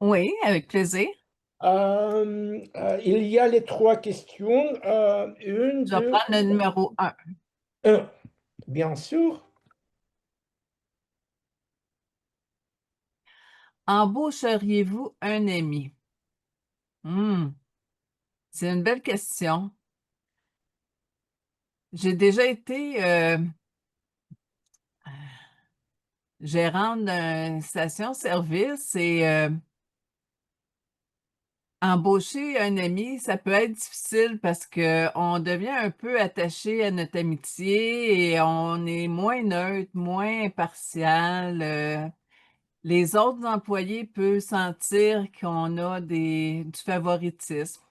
Oui, avec plaisir. Il y a les 3 questions. Une, Je vais deux, prendre le numéro 1. 1. Bien sûr. Embaucheriez-vous un ami? C'est une belle question. J'ai déjà été gérante d'une station-service et embaucher un ami, ça peut être difficile parce qu'on devient un peu attaché à notre amitié et on est moins neutre, moins impartial. Les autres employés peuvent sentir qu'on a du favoritisme.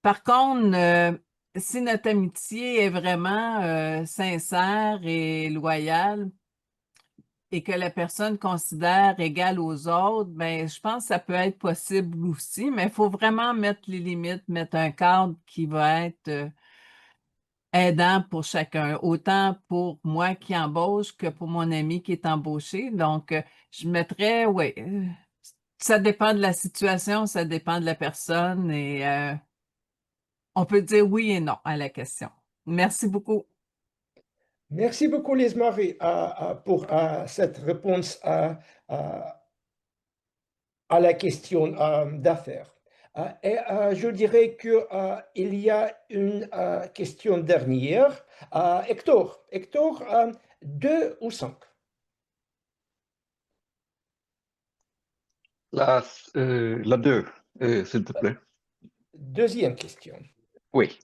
Par contre, si notre amitié est vraiment sincère et loyale et que la personne considère égale aux autres, ben, je pense que ça peut être possible aussi, mais il faut vraiment mettre les limites, mettre un cadre qui va être aidant pour chacun, autant pour moi qui embauche que pour mon ami qui est embauché. Donc, je mettrais, oui, ça dépend de la situation, ça dépend de la personne et on peut dire oui et non à la question. Merci beaucoup. Merci beaucoup, Lise-Marie, pour cette réponse à la question d'affaires. Et je dirais qu'il y a une question dernière. Hector, 2 ou 5? La 2, s'il te plaît. Deuxième question. Oui.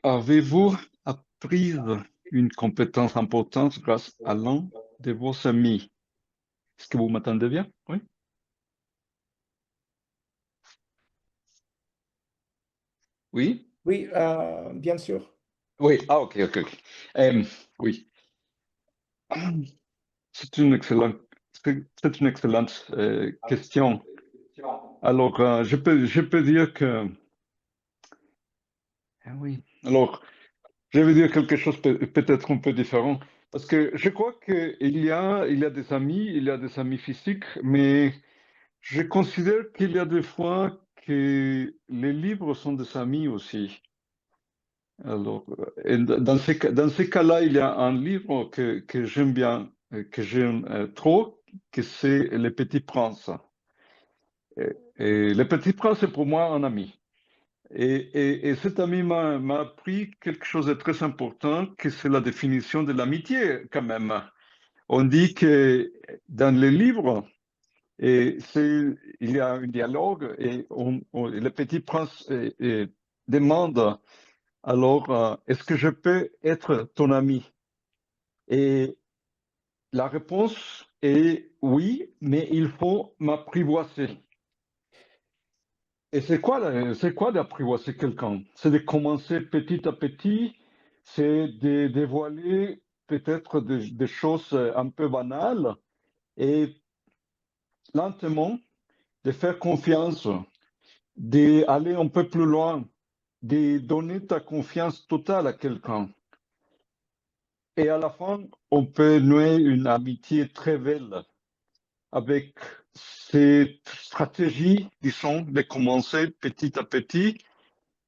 Avez-vous appris une compétence importante grâce à l'un de vos amis? Est-ce que vous m'entendez bien? Oui. Oui? Oui, bien sûr. Oui, ok. Oui. C'est une excellente question. Alors, je peux dire que... oui. Alors, je vais dire quelque chose peut-être un peu différent. Parce que je crois qu'il y a des amis physiques, mais je considère qu'il y a des fois que les livres sont des amis aussi. Alors, dans ces cas-là, il y a un livre que j'aime bien, que j'aime trop, que c'est Le Petit Prince. Et Le Petit Prince est pour moi un ami. Et cet ami m'a appris quelque chose de très important, que c'est la définition de l'amitié quand même. On dit que dans les livres, il y a un dialogue et le Petit Prince demande alors, est-ce que je peux être ton ami? Et la réponse est oui, mais il faut m'apprivoiser. Et c'est quoi d'apprivoiser quelqu'un? C'est de commencer petit à petit, c'est de dévoiler peut-être des choses un peu banales et lentement de faire confiance, d'aller un peu plus loin, de donner ta confiance totale à quelqu'un. Et à la fin, on peut nouer une amitié très belle avec cette stratégie, disons, de commencer petit à petit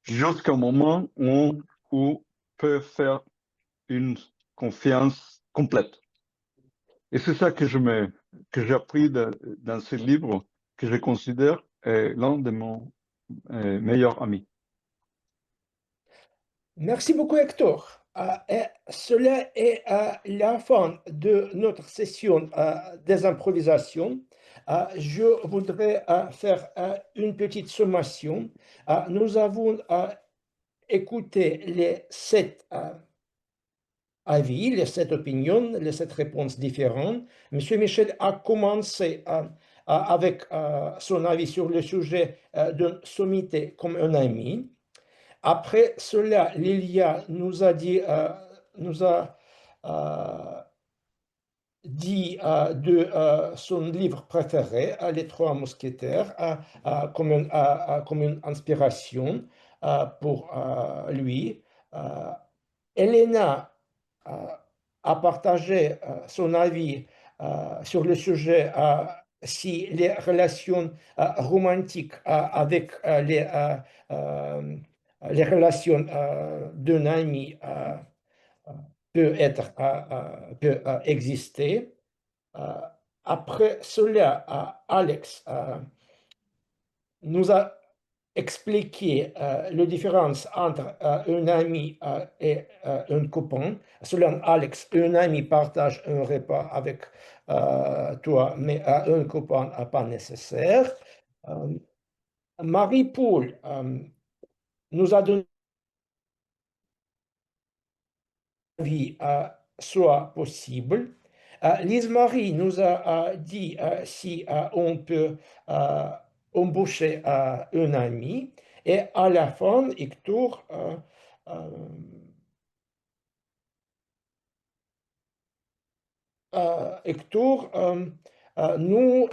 jusqu'au moment où on peut faire une confiance complète. Et c'est ça que j'ai appris dans ce livre que je considère l'un de mes meilleurs amis. Merci beaucoup, Hector. Et cela est la fin de notre session des improvisations. Je voudrais faire une petite sommation. Nous avons écouté les 7 avis, les 7 opinions, les 7 réponses différentes. Monsieur Michel a commencé avec son avis sur le sujet de sommité comme un ami. Après cela, Lilia nous a dit de son livre préféré, Les Trois Mousquetaires, comme une inspiration pour lui. Elena a partagé son avis sur le sujet si les relations romantiques avec les relations d'un ami peut exister. Après cela, Alex nous a expliqué la différence entre un ami et un copain. Selon Alex, un ami partage un repas avec toi, mais un copain pas nécessaire. Marie-Paul nous a donné vie soit possible. Lise-Marie nous a dit si on peut embaucher un ami. Et à la fin, Hector nous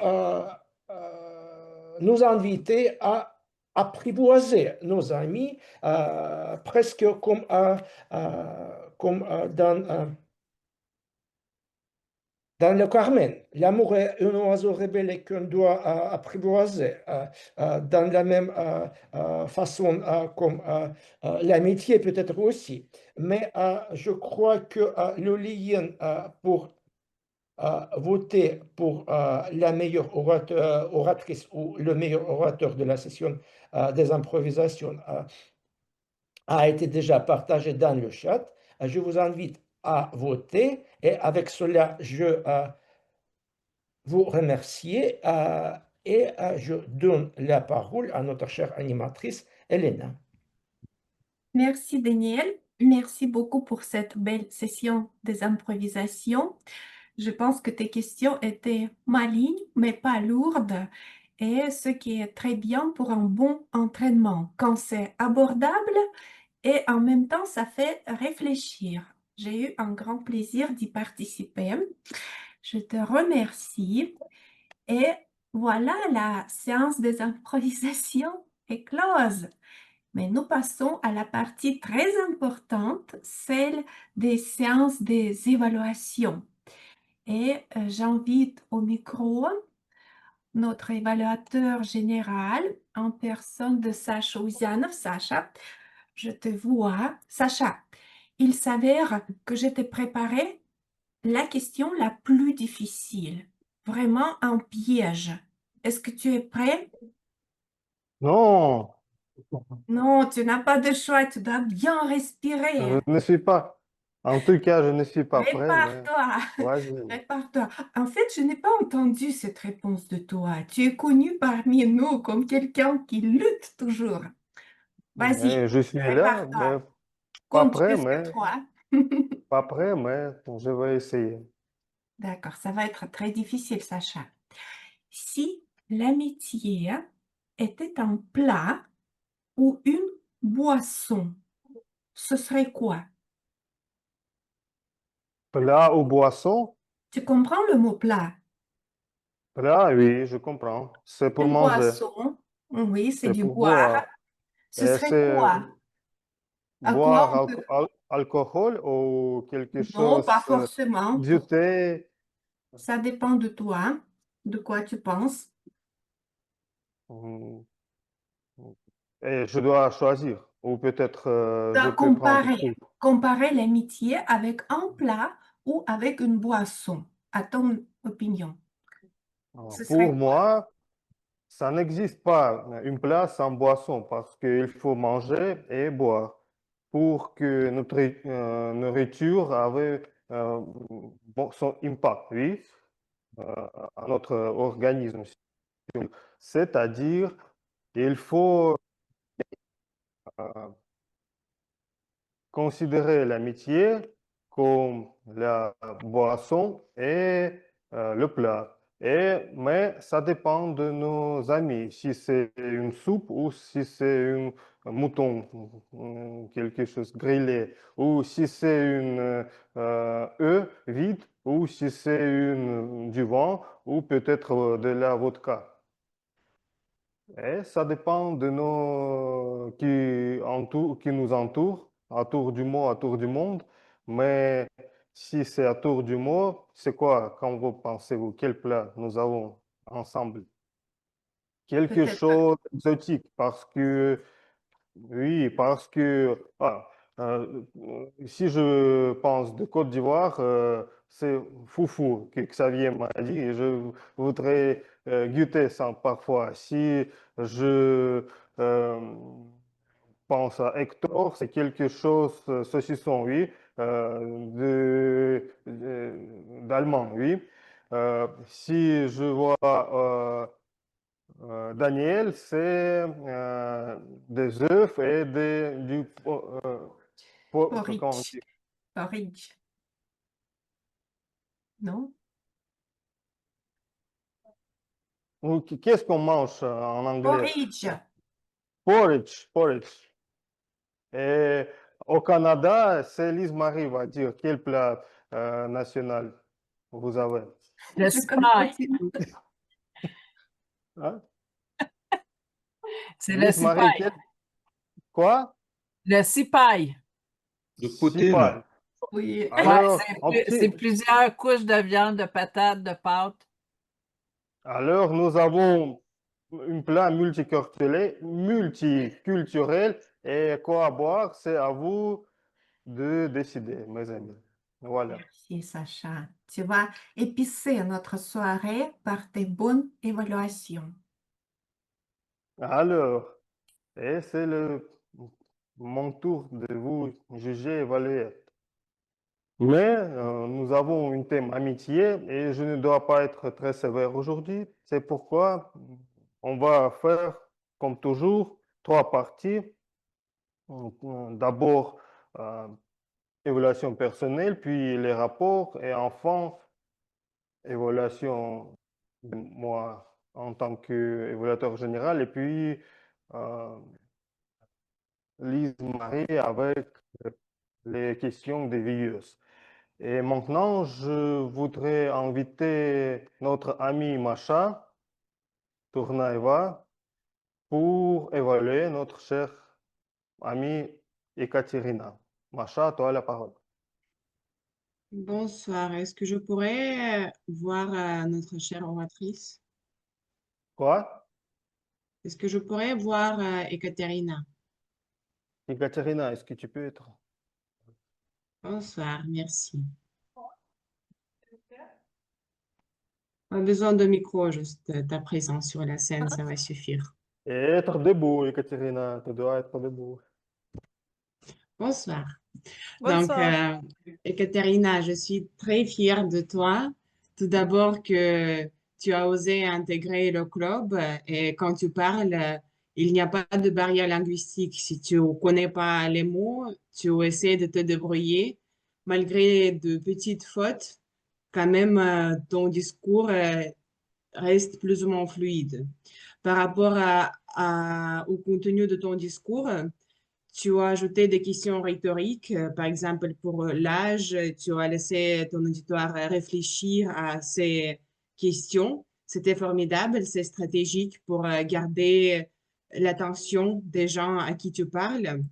a invités à apprivoiser nos amis, presque comme dans le Carmen. L'amour est un oiseau rebelle qu'on doit apprivoiser dans la même façon comme l'amitié peut-être aussi. Mais je crois que le lien pour voter pour la meilleure oratrice ou le meilleur orateur de la session des improvisations a été déjà partagé dans le chat. Je vous invite à voter et avec cela, je vous remercie et je donne la parole à notre chère animatrice, Elena. Merci Daniel, merci beaucoup pour cette belle session des improvisations. Je pense que tes questions étaient malignes, mais pas lourdes, et ce qui est très bien pour un bon entraînement, quand c'est abordable et en même temps ça fait réfléchir. J'ai eu un grand plaisir d'y participer. Je te remercie. Et voilà, la séance des improvisations est close. Mais nous passons à la partie très importante, celle des séances des évaluations. Et j'invite au micro notre évaluateur général en personne de Sacha Ouzianov. Sacha, je te vois. Sacha, il s'avère que je t'ai préparé la question la plus difficile, vraiment un piège. Est-ce que tu es prêt? Non, Non, tu n'as pas de choix, tu dois bien respirer. je ne suis pas. En tout cas, je ne suis pas prêt, mais Prépare-toi, vas-y. prépare-toi. En fait, je n'ai pas entendu cette réponse de toi. Tu es connu parmi nous comme quelqu'un qui lutte toujours. Vas-y, Je suis là, prépare-toi. mais pas Compte prêt, jusqu'à mais 3. pas prêt, mais je vais essayer. D'accord, ça va être très difficile, Sacha. Si l'amitié était un plat ou une boisson, ce serait quoi? Plat ou boisson? Tu comprends le mot plat? Plat, oui, je comprends. C'est pour Une manger, boisson, oui, c'est c'est du pour boire. boire. Ce Et serait c'est quoi? À quoi boire on peut... alcool ou quelque Non, pas chose forcément. du thé. Ça dépend de toi, de quoi tu penses. Mm, Et je dois choisir. Ou peut-être je Dois peux prendre tout. comparer l'amitié avec un plat ou avec une boisson, à ton opinion. Ce Pour serait quoi? moi, ça n'existe pas une place sans boisson parce qu'il faut manger et boire pour que notre nourriture ait son impact, oui, à notre organisme. C'est-à-dire, il faut euh, considérer l'amitié comme la boisson et le plat. Mais ça dépend de nos amis, si c'est une soupe ou si c'est un mouton, quelque chose grillé, ou si c'est une œuf vide, ou si c'est du vin, ou peut-être de la vodka. Et ça dépend de nos qui nous entourent, à tour du monde, à tour du monde. Mais si c'est à tour du monde, c'est quoi, quand vous pensez-vous, quel plat nous avons ensemble? Quelque Peut-être. chose d'exotique, parce que, oui, parce que, si je pense de Côte d'Ivoire, c'est foufou que Xavier m'a dit, et je voudrais goûter ça parfois. Si je euh, pense à Hector, c'est quelque chose, saucisson, oui, d'allemand, oui. Si je vois Daniel, c'est des œufs et comment on Porridge. dit? Porridge. Non? Ou qu'est-ce qu'on mange en anglais? Porridge. Porridge, porridge. Et au Canada, c'est Lise Marie va dire quel plat national vous avez. Le Je connais pas cipaille. Hein? C'est le Lise Marie, cipaille. quoi? Le cipaille. Le poutine. Cipaille. Oui. Ouais, Alors, c'est plusieurs couches de viande, de patates, de pâtes. alors, nous avons un plat multiculturel et quoi à boire, c'est à vous de décider, mes amis. Voilà. Merci, Sacha. Tu vas épicer notre soirée par tes bonnes évaluations. Alors, et c'est mon tour de vous juger, évaluer. Mais nous avons un thème amitié et je ne dois pas être très sévère aujourd'hui. C'est pourquoi on va faire, comme toujours, 3 parties. D'abord, évaluation personnelle, puis les rapports et enfin, évaluation de moi en tant qu'évaluateur général et puis Lise Marie avec les questions des veilleuses. Et maintenant, je voudrais inviter notre amie Macha Tournaeva pour évaluer notre chère amie Ekaterina. Macha, toi la parole. Bonsoir. Est-ce que je pourrais voir notre chère oratrice? Quoi? Est-ce que je pourrais voir Ekaterina? Ekaterina, est-ce que tu peux être? Bonsoir, merci. Pas besoin de micro, juste ta présence sur la scène, ça va suffire. Et être debout, Ekaterina, tu dois être debout. Bonsoir. Bonsoir. Donc, Ekaterina, je suis très fière de toi. Tout d'abord que tu as osé intégrer le club et quand tu parles, il n'y a pas de barrière linguistique. Si tu ne connais pas les mots, tu essaies de te débrouiller malgré de petites fautes, quand même, ton discours reste plus ou moins fluide. Par rapport au contenu de ton discours, tu as ajouté des questions rhétoriques, par exemple pour l'âge, tu as laissé ton auditoire réfléchir à ces questions. C'était formidable, c'est stratégique pour garder l'attention des gens à qui tu parles.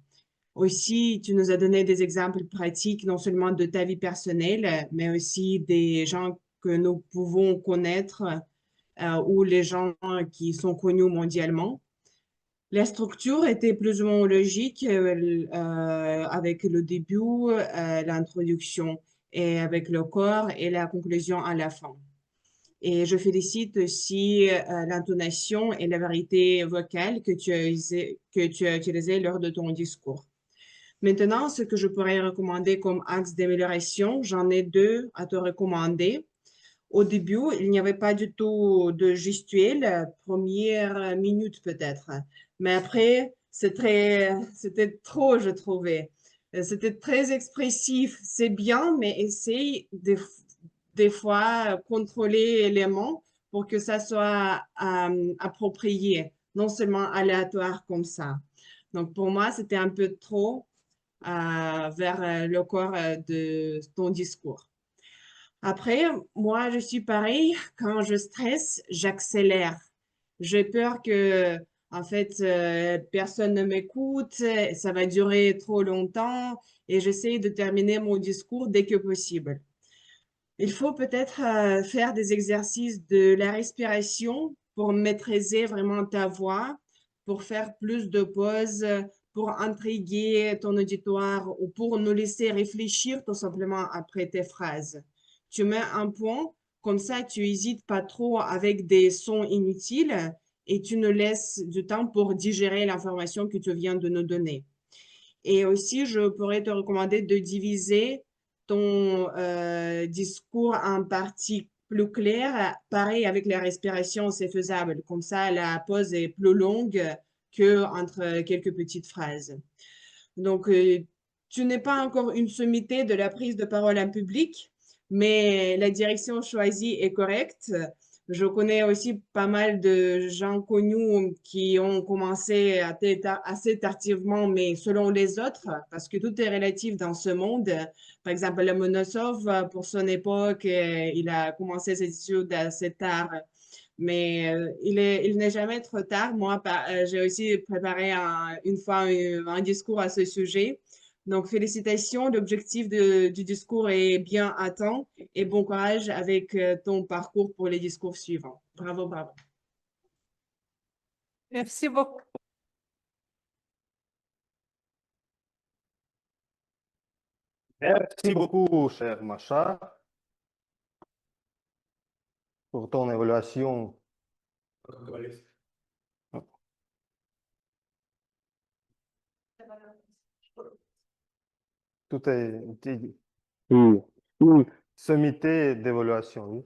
Aussi, tu nous as donné des exemples pratiques, non seulement de ta vie personnelle, mais aussi des gens que nous pouvons connaître ou les gens qui sont connus mondialement. La structure était plus ou moins logique avec le début, l'introduction et avec le corps et la conclusion à la fin. Et je félicite aussi l'intonation et la vérité vocale que tu as utilisées lors de ton discours. Maintenant, ce que je pourrais recommander comme axe d'amélioration, j'en ai deux à te recommander. Au début, il n'y avait pas du tout de gestuelle, première minute peut-être. Mais après, c'était trop, je trouvais. C'était très expressif. C'est bien, mais essaye des fois contrôler les mots pour que ça soit approprié, non seulement aléatoire comme ça. Donc, pour moi, c'était un peu trop vers le corps de ton discours. Après, moi, je suis pareil. Quand je stresse, j'accélère. J'ai peur que, en fait, personne ne m'écoute, ça va durer trop longtemps et j'essaie de terminer mon discours dès que possible. Il faut peut-être faire des exercices de la respiration pour maîtriser vraiment ta voix, pour faire plus de pauses, pour intriguer ton auditoire ou pour nous laisser réfléchir tout simplement après tes phrases. Tu mets un point, comme ça tu n'hésites pas trop avec des sons inutiles et tu nous laisses du temps pour digérer l'information que tu viens de nous donner. Et aussi, je pourrais te recommander de diviser ton discours en parties plus claires. Pareil, avec la respiration, c'est faisable. Comme ça, la pause est plus longue qu'entre quelques petites phrases. Donc, tu n'es pas encore une sommité de la prise de parole en public, mais la direction choisie est correcte. Je connais aussi pas mal de gens connus qui ont commencé assez tardivement, mais selon les autres, parce que tout est relatif dans ce monde. Par exemple, Lomonosov, pour son époque, il a commencé ses études assez tard. Mais il n'est jamais trop tard. Moi, j'ai aussi préparé une fois un discours à ce sujet. Donc, félicitations. L'objectif du discours est bien atteint et bon courage avec ton parcours pour les discours suivants. Bravo, bravo. Merci beaucoup. Merci beaucoup, cher Macha, pour ton évaluation. Tout est une sommité d'évaluation, oui.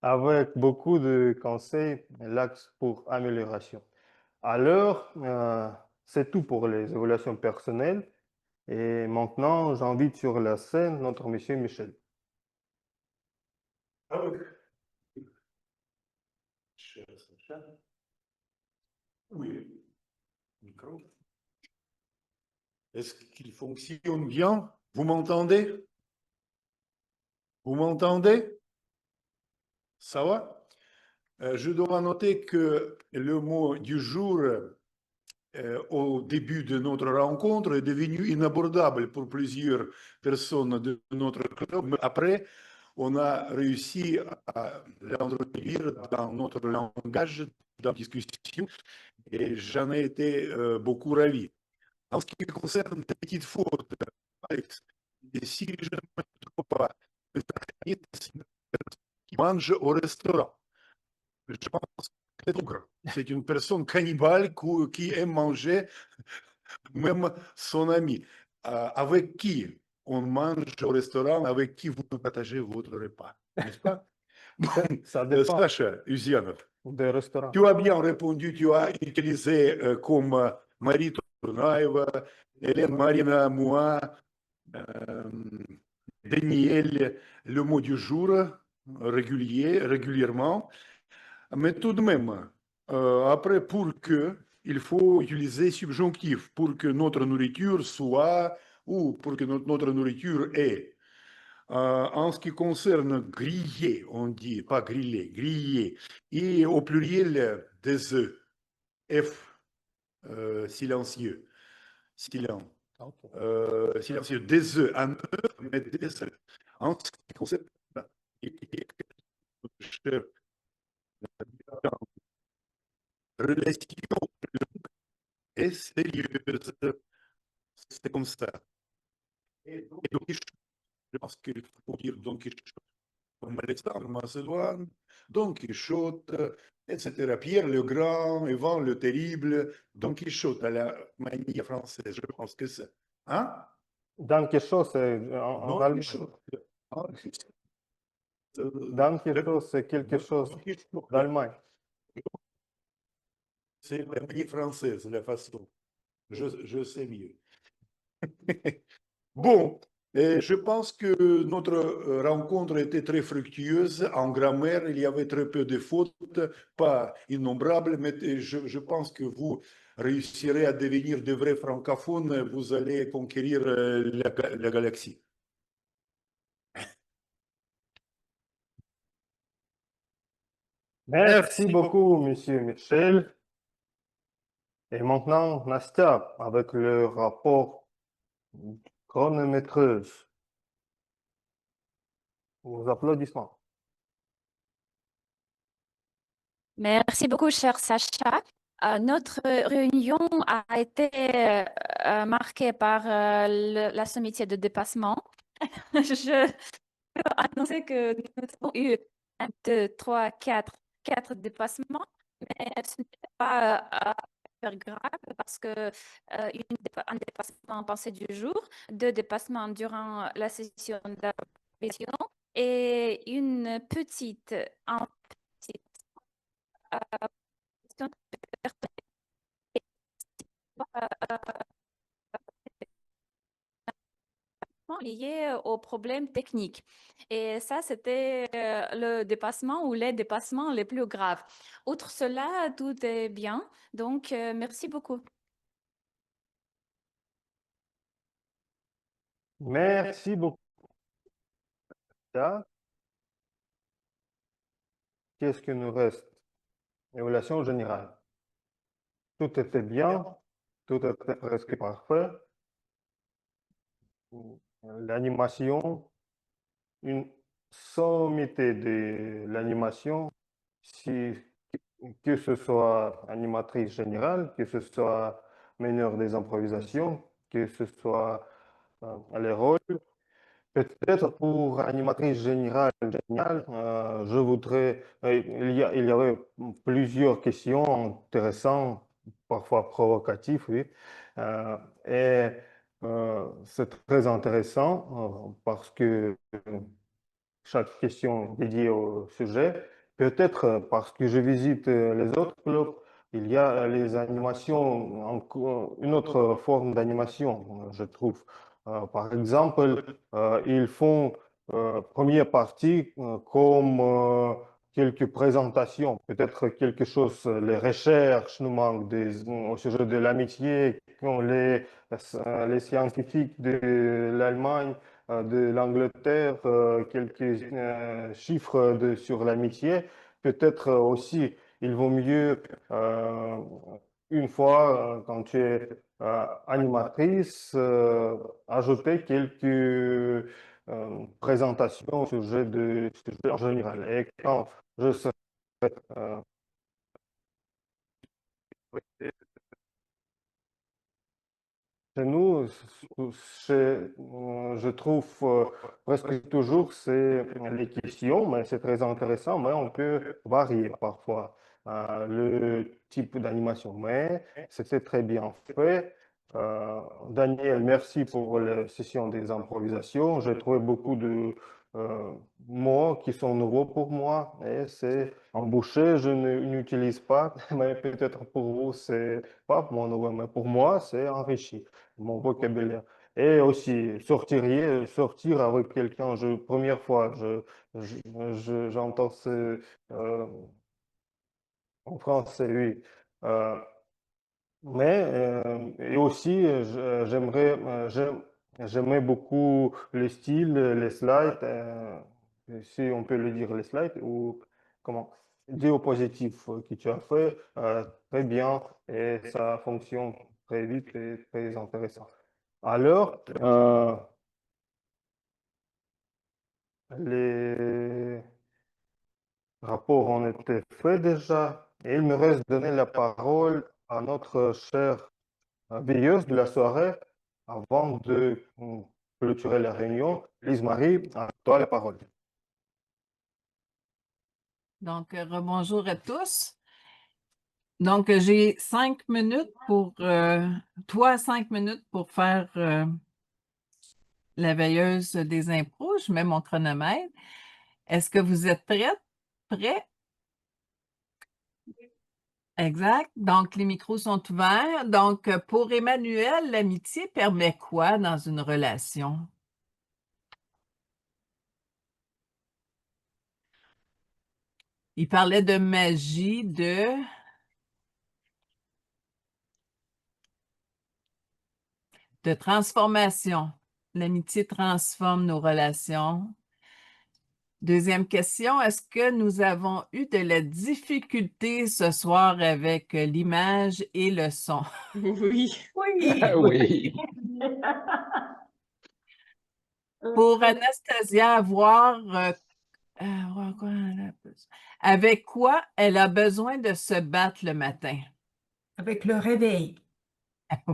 Avec beaucoup de conseils, l'axe pour amélioration. Alors, c'est tout pour les évaluations personnelles. Et maintenant, j'invite sur la scène notre monsieur Michel. Oui, micro. Est-ce qu'il fonctionne bien? Vous m'entendez? Vous m'entendez? Ça va? Je dois noter que le mot du jour au début de notre rencontre est devenu inabordable pour plusieurs personnes de notre club. Mais après, on a réussi à l'introduire dans notre langage, dans la discussion, et j'en ai été beaucoup ravi. En ce qui concerne les petites fautes, Alex, et si je ne me trompe pas, qui mange au restaurant. Je pense que c'est une personne cannibale qui aime manger même son ami. Avec qui on mange au restaurant, avec qui vous partagez votre repas, n'est-ce pas? Ça dépend Sacha Uzianov, des restaurants. tu as bien répondu, tu as utilisé comme Marie Tournaeva, Hélène Marina, moi, dénier le mot du jour régulièrement. Mais tout de même, après, pour que, il faut utiliser subjonctif pour que notre nourriture soit, ou pour que notre nourriture est. En ce qui concerne griller, on dit, pas griller, griller, et au pluriel des œufs, F silencieux, silencieux, silencieux, des œufs, un œuf, mais des œufs. En ce qui concerne relation est sérieuse, c'est comme ça. Et donc, je pense qu'il faut dire Don Quichotte, comme Alexandre Macédoine, Don Quichotte, etc. Pierre le Grand, Ivan le Terrible, Don Quichotte à la manière française, je pense que c'est. Hein? Don Quichotte, c'est en Don allemand. Quichotte. Don Quichotte, c'est quelque chose d'Allemagne. C'est la manière française, la façon. Je sais mieux. Bon, je pense que notre rencontre était très fructueuse. En grammaire, il y avait très peu de fautes, pas innombrables, mais je pense que vous réussirez à devenir de vrais francophones. Vous allez conquérir la galaxie. Merci beaucoup, Monsieur Michel. Et maintenant, Nastia, avec le rapport chronométreuse. Vos applaudissements. Merci beaucoup, cher Sacha. Notre réunion a été marquée par la sommité de dépassement. Je peux annoncer que nous avons eu 1, 2, 3, 4 dépassements, mais ce n'est pas super grave parce que un dépassement pensé du jour, 2 dépassements durant la session d'application et une petite lié aux problèmes techniques. Et ça, c'était le dépassement ou les dépassements les plus graves. Outre cela, tout est bien. Donc, merci beaucoup. Merci beaucoup. Qu'est-ce que nous reste? Évaluation générale. Tout était bien, tout était presque parfait. L'animation, une sommité de l'animation, que ce soit animatrice générale, que ce soit meneur des improvisations, que ce soit les rôles. Peut-être pour animatrice générale, je voudrais, il y avait plusieurs questions intéressantes, parfois provocatives, oui. Et c'est très intéressant parce que chaque question dédiée au sujet. Peut-être parce que je visite les autres clubs, il y a les animations, une autre forme d'animation, je trouve. Par exemple, ils font première partie comme quelques présentations, peut-être quelque chose, les recherches nous manquent au sujet de l'amitié, les scientifiques de l'Allemagne, de l'Angleterre, quelques chiffres sur l'amitié. Peut-être aussi, il vaut mieux, une fois, quand tu es animatrice, ajouter quelques présentations au sujet en général. Et quand je serai chez nous, je trouve presque toujours c'est les questions, mais c'est très intéressant, mais on peut varier parfois le type d'animation. Mais c'était très bien fait. Daniel, merci pour la session des improvisations. J'ai trouvé beaucoup de mots qui sont nouveaux pour moi et c'est embouché, je n'utilise pas, mais peut-être pour vous, c'est pas mon nouveau, mais pour moi, c'est enrichi mon vocabulaire. Et aussi sortir avec quelqu'un, première fois, j'entends euh, en français, oui. Euh, et aussi, j'aimais beaucoup le style, les slides, si on peut le dire, les slides, ou comment, diapositifs que tu as fait, très bien, et ça fonctionne très vite et très intéressant. Alors, les rapports ont été faits déjà, et il me reste de donner la parole à notre cher veilleuse de la soirée avant de clôturer la réunion. Lise-Marie, à toi la parole. Donc, rebonjour à tous. Donc, j'ai 5 minutes pour, 5 minutes pour faire la veilleuse des impros. Je mets mon chronomètre. Est-ce que vous êtes prêts? Prêts? Exact. Donc, les micros sont ouverts. Donc, pour Emmanuel, l'amitié permet quoi dans une relation? Il parlait de magie, de transformation. L'amitié transforme nos relations. Deuxième question, est-ce que nous avons eu de la difficulté ce soir avec l'image et le son? Oui. Oui. Pour Anastasia, avec quoi elle a besoin de se battre le matin? Avec le réveil.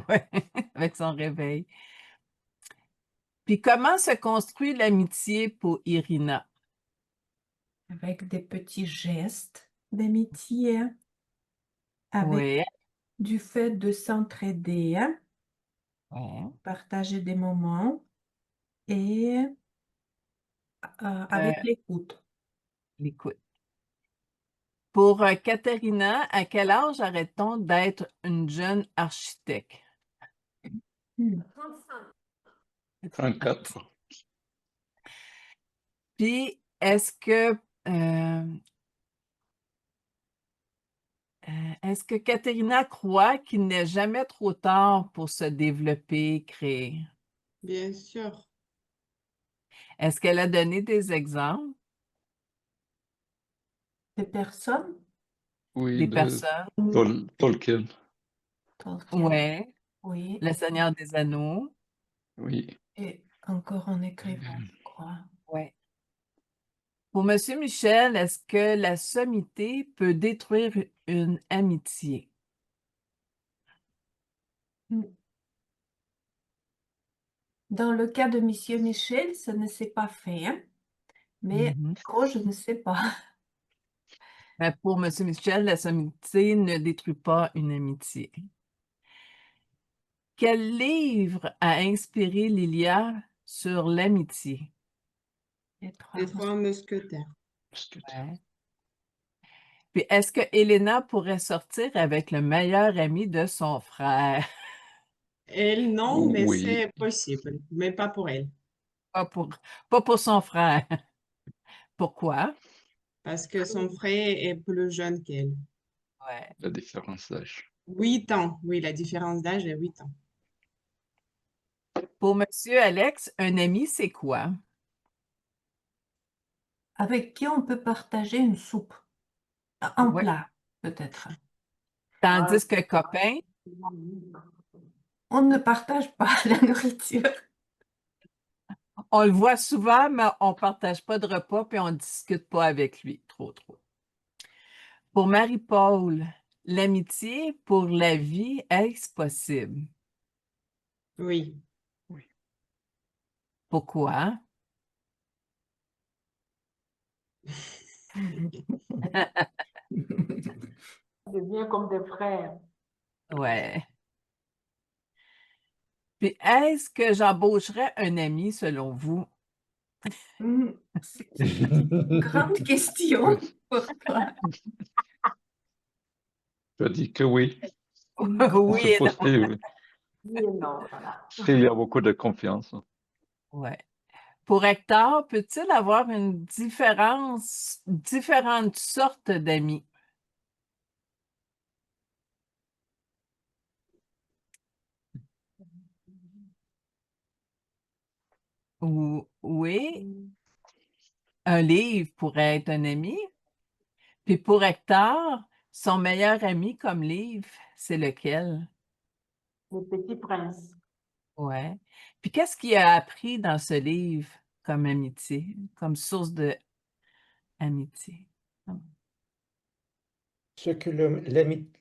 Ouais, avec son réveil. Puis comment se construit l'amitié pour Irina? Avec des petits gestes d'amitié, avec Oui. du fait de s'entraider, Ouais. partager des moments et avec l'écoute. L'écoute. Pour Katharina, à quel âge arrête-t-on d'être une jeune architecte? 34. Puis, est-ce que Katharina croit qu'il n'est jamais trop tard pour se développer, créer? Bien sûr. Est-ce qu'elle a donné des exemples? Des personnes? Oui, Des de personnes? Tolkien. Oui. Oui. Le Seigneur des Anneaux. Oui. Et encore en écrivant, je crois. Oui. Pour M. Michel, est-ce que la sommité peut détruire une amitié? Dans le cas de M. Michel, ça ne s'est pas fait, hein? Mais je ne sais pas. Mais pour M. Michel, la sommité ne détruit pas une amitié. Quel livre a inspiré Lilia sur l'amitié? Les trois mousquetaires. Ouais. Puis, est-ce que Elena pourrait sortir avec le meilleur ami de son frère? Elle, non, mais Oui. c'est possible, mais pas pour elle. Pas pour son frère. Pourquoi? Parce que son frère est plus jeune qu'elle. Ouais. La différence d'âge. 8 ans, oui, la différence d'âge est 8 ans. Pour Monsieur Alex, un ami, c'est quoi? Avec qui on peut partager une soupe. Un Ouais. plat, peut-être. Tandis que copain, On ne partage pas la nourriture. on le voit souvent, mais on ne partage pas de repas puis on ne discute pas avec lui. Trop. Pour Marie-Paul, l'amitié pour la vie, est-ce possible? Oui. Pourquoi? On devient comme des frères. Ouais. Puis, est-ce que j'embaucherais un ami selon vous? C'est une grande question pour toi. Tu as dit que oui. Oui C'est et non. possible. Oui et non, voilà. S'il y a beaucoup de confiance. Ouais. Pour Hector, peut-il avoir une différentes sortes d'amis? Oui, un livre pourrait être un ami. Puis pour Hector, son meilleur ami comme livre, c'est lequel? Le Petit Prince. Ouais. Puis qu'est-ce qu'il a appris dans ce livre comme amitié, comme source de amitié? Ce que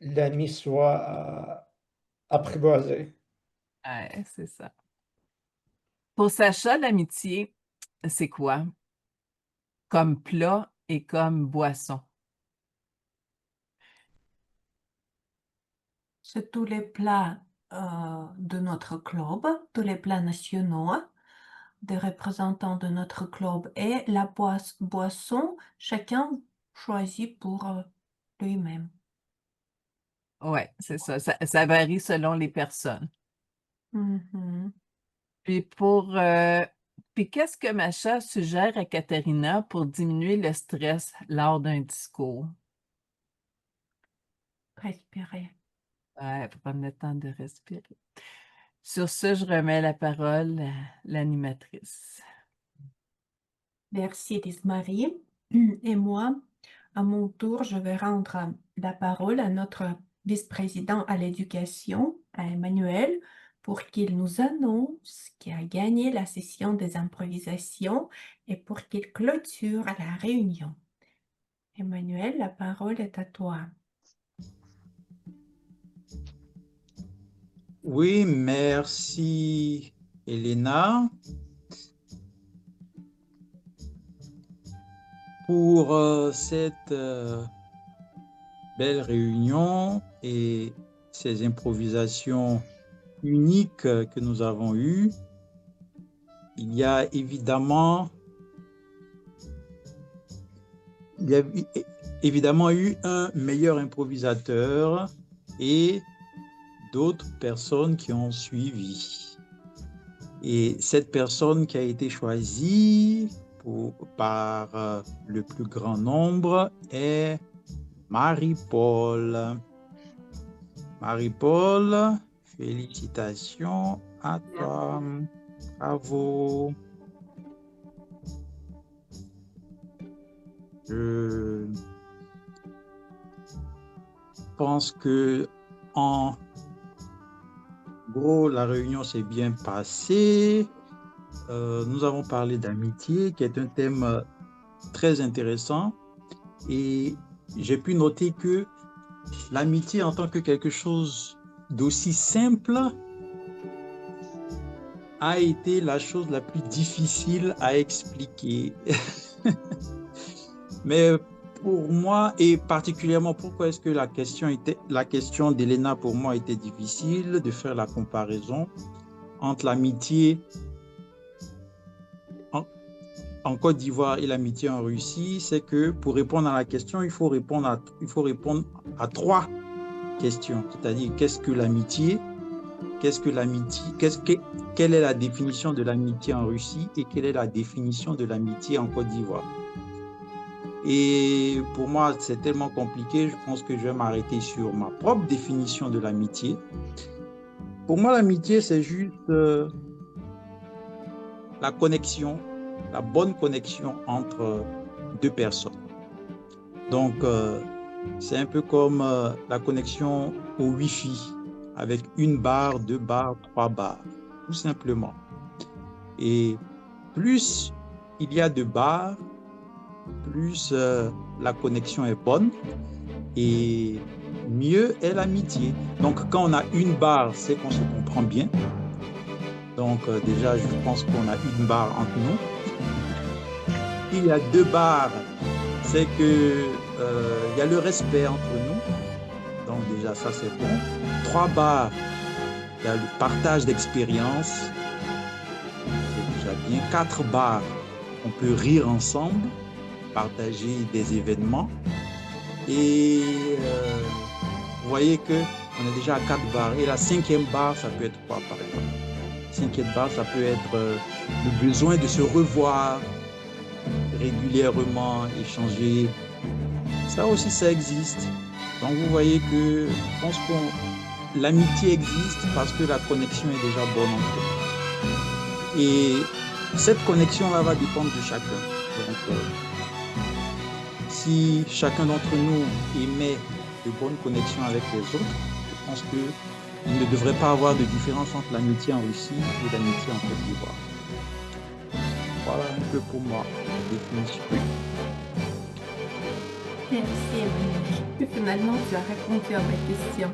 l'ami soit apprivoisé. Ouais, c'est ça. Pour Sacha, l'amitié, c'est quoi? Comme plat et comme boisson. C'est tous les plats de notre club, tous les plats nationaux des représentants de notre club et la boisson, chacun choisit pour lui-même. Ouais, c'est ça. Ça varie selon les personnes. Mhm. Puis puis qu'est-ce que Macha suggère à Katharina pour diminuer le stress lors d'un discours? Respirer. Ouais, faut prendre le temps de respirer. Sur ce, je remets la parole à l'animatrice. Merci, Marie. Et moi, à mon tour, je vais rendre la parole à notre vice-président à l'éducation, à Emmanuel, pour qu'il nous annonce qui a gagné la session des improvisations et pour qu'il clôture la réunion. Emmanuel, la parole est à toi. Oui, merci, Elena. Pour cette belle réunion et ces improvisations uniques que nous avons eues. Il y a évidemment eu un meilleur improvisateur et d'autres personnes qui ont suivi. Et cette personne qui a été choisie par le plus grand nombre est Marie-Paul. Marie-Paul, félicitations à toi. Bravo. Je pense que en gros, la réunion s'est bien passée. Nous avons parlé d'amitié, qui est un thème très intéressant. Et j'ai pu noter que l'amitié en tant que quelque chose d'aussi simple a été la chose la plus difficile à expliquer. Mais pour moi, et particulièrement pourquoi est-ce que la question d'Elena pour moi était difficile, de faire la comparaison entre l'amitié en Côte d'Ivoire et l'amitié en Russie, c'est que pour répondre à la question, il faut répondre à trois questions. C'est-à-dire, qu'est-ce que l'amitié? Quelle est la définition de l'amitié en Russie et quelle est la définition de l'amitié en Côte d'Ivoire? Et pour moi, c'est tellement compliqué, je pense que je vais m'arrêter sur ma propre définition de l'amitié. Pour moi, l'amitié, c'est juste la connexion, la bonne connexion entre deux personnes. Donc, c'est un peu comme la connexion au Wi-Fi avec une barre, 2 barres, 3 barres, tout simplement. Et plus il y a de barres, plus la connexion est bonne et mieux est l'amitié. Donc, quand on a une barre, c'est qu'on se comprend bien. Donc, déjà, je pense qu'on a une barre entre nous. Il y a 2 barres, c'est que il y a le respect entre nous. Donc, déjà, ça, c'est bon. 3 barres, il y a le partage d'expérience. C'est déjà bien. 4 barres, on peut rire ensemble, partager des événements. Et vous voyez que on est déjà à 4 barres. Et la 5e barre, ça peut être quoi, par exemple? La 5e barre, ça peut être le besoin de se revoir régulièrement, échanger. Ça aussi, ça existe. Donc, vous voyez que je pense que l'amitié existe parce que la connexion est déjà bonne entre nous. Et cette connexion-là va dépendre de chacun. Donc, si chacun d'entre nous émet de bonnes connexions avec les autres, je pense qu'il ne devrait pas avoir de différence entre l'amitié en Russie et l'amitié en Côte d'Ivoire. Voilà un peu pour moi la définition. Merci, Emmanuel. Finalement, tu as répondu à ma question.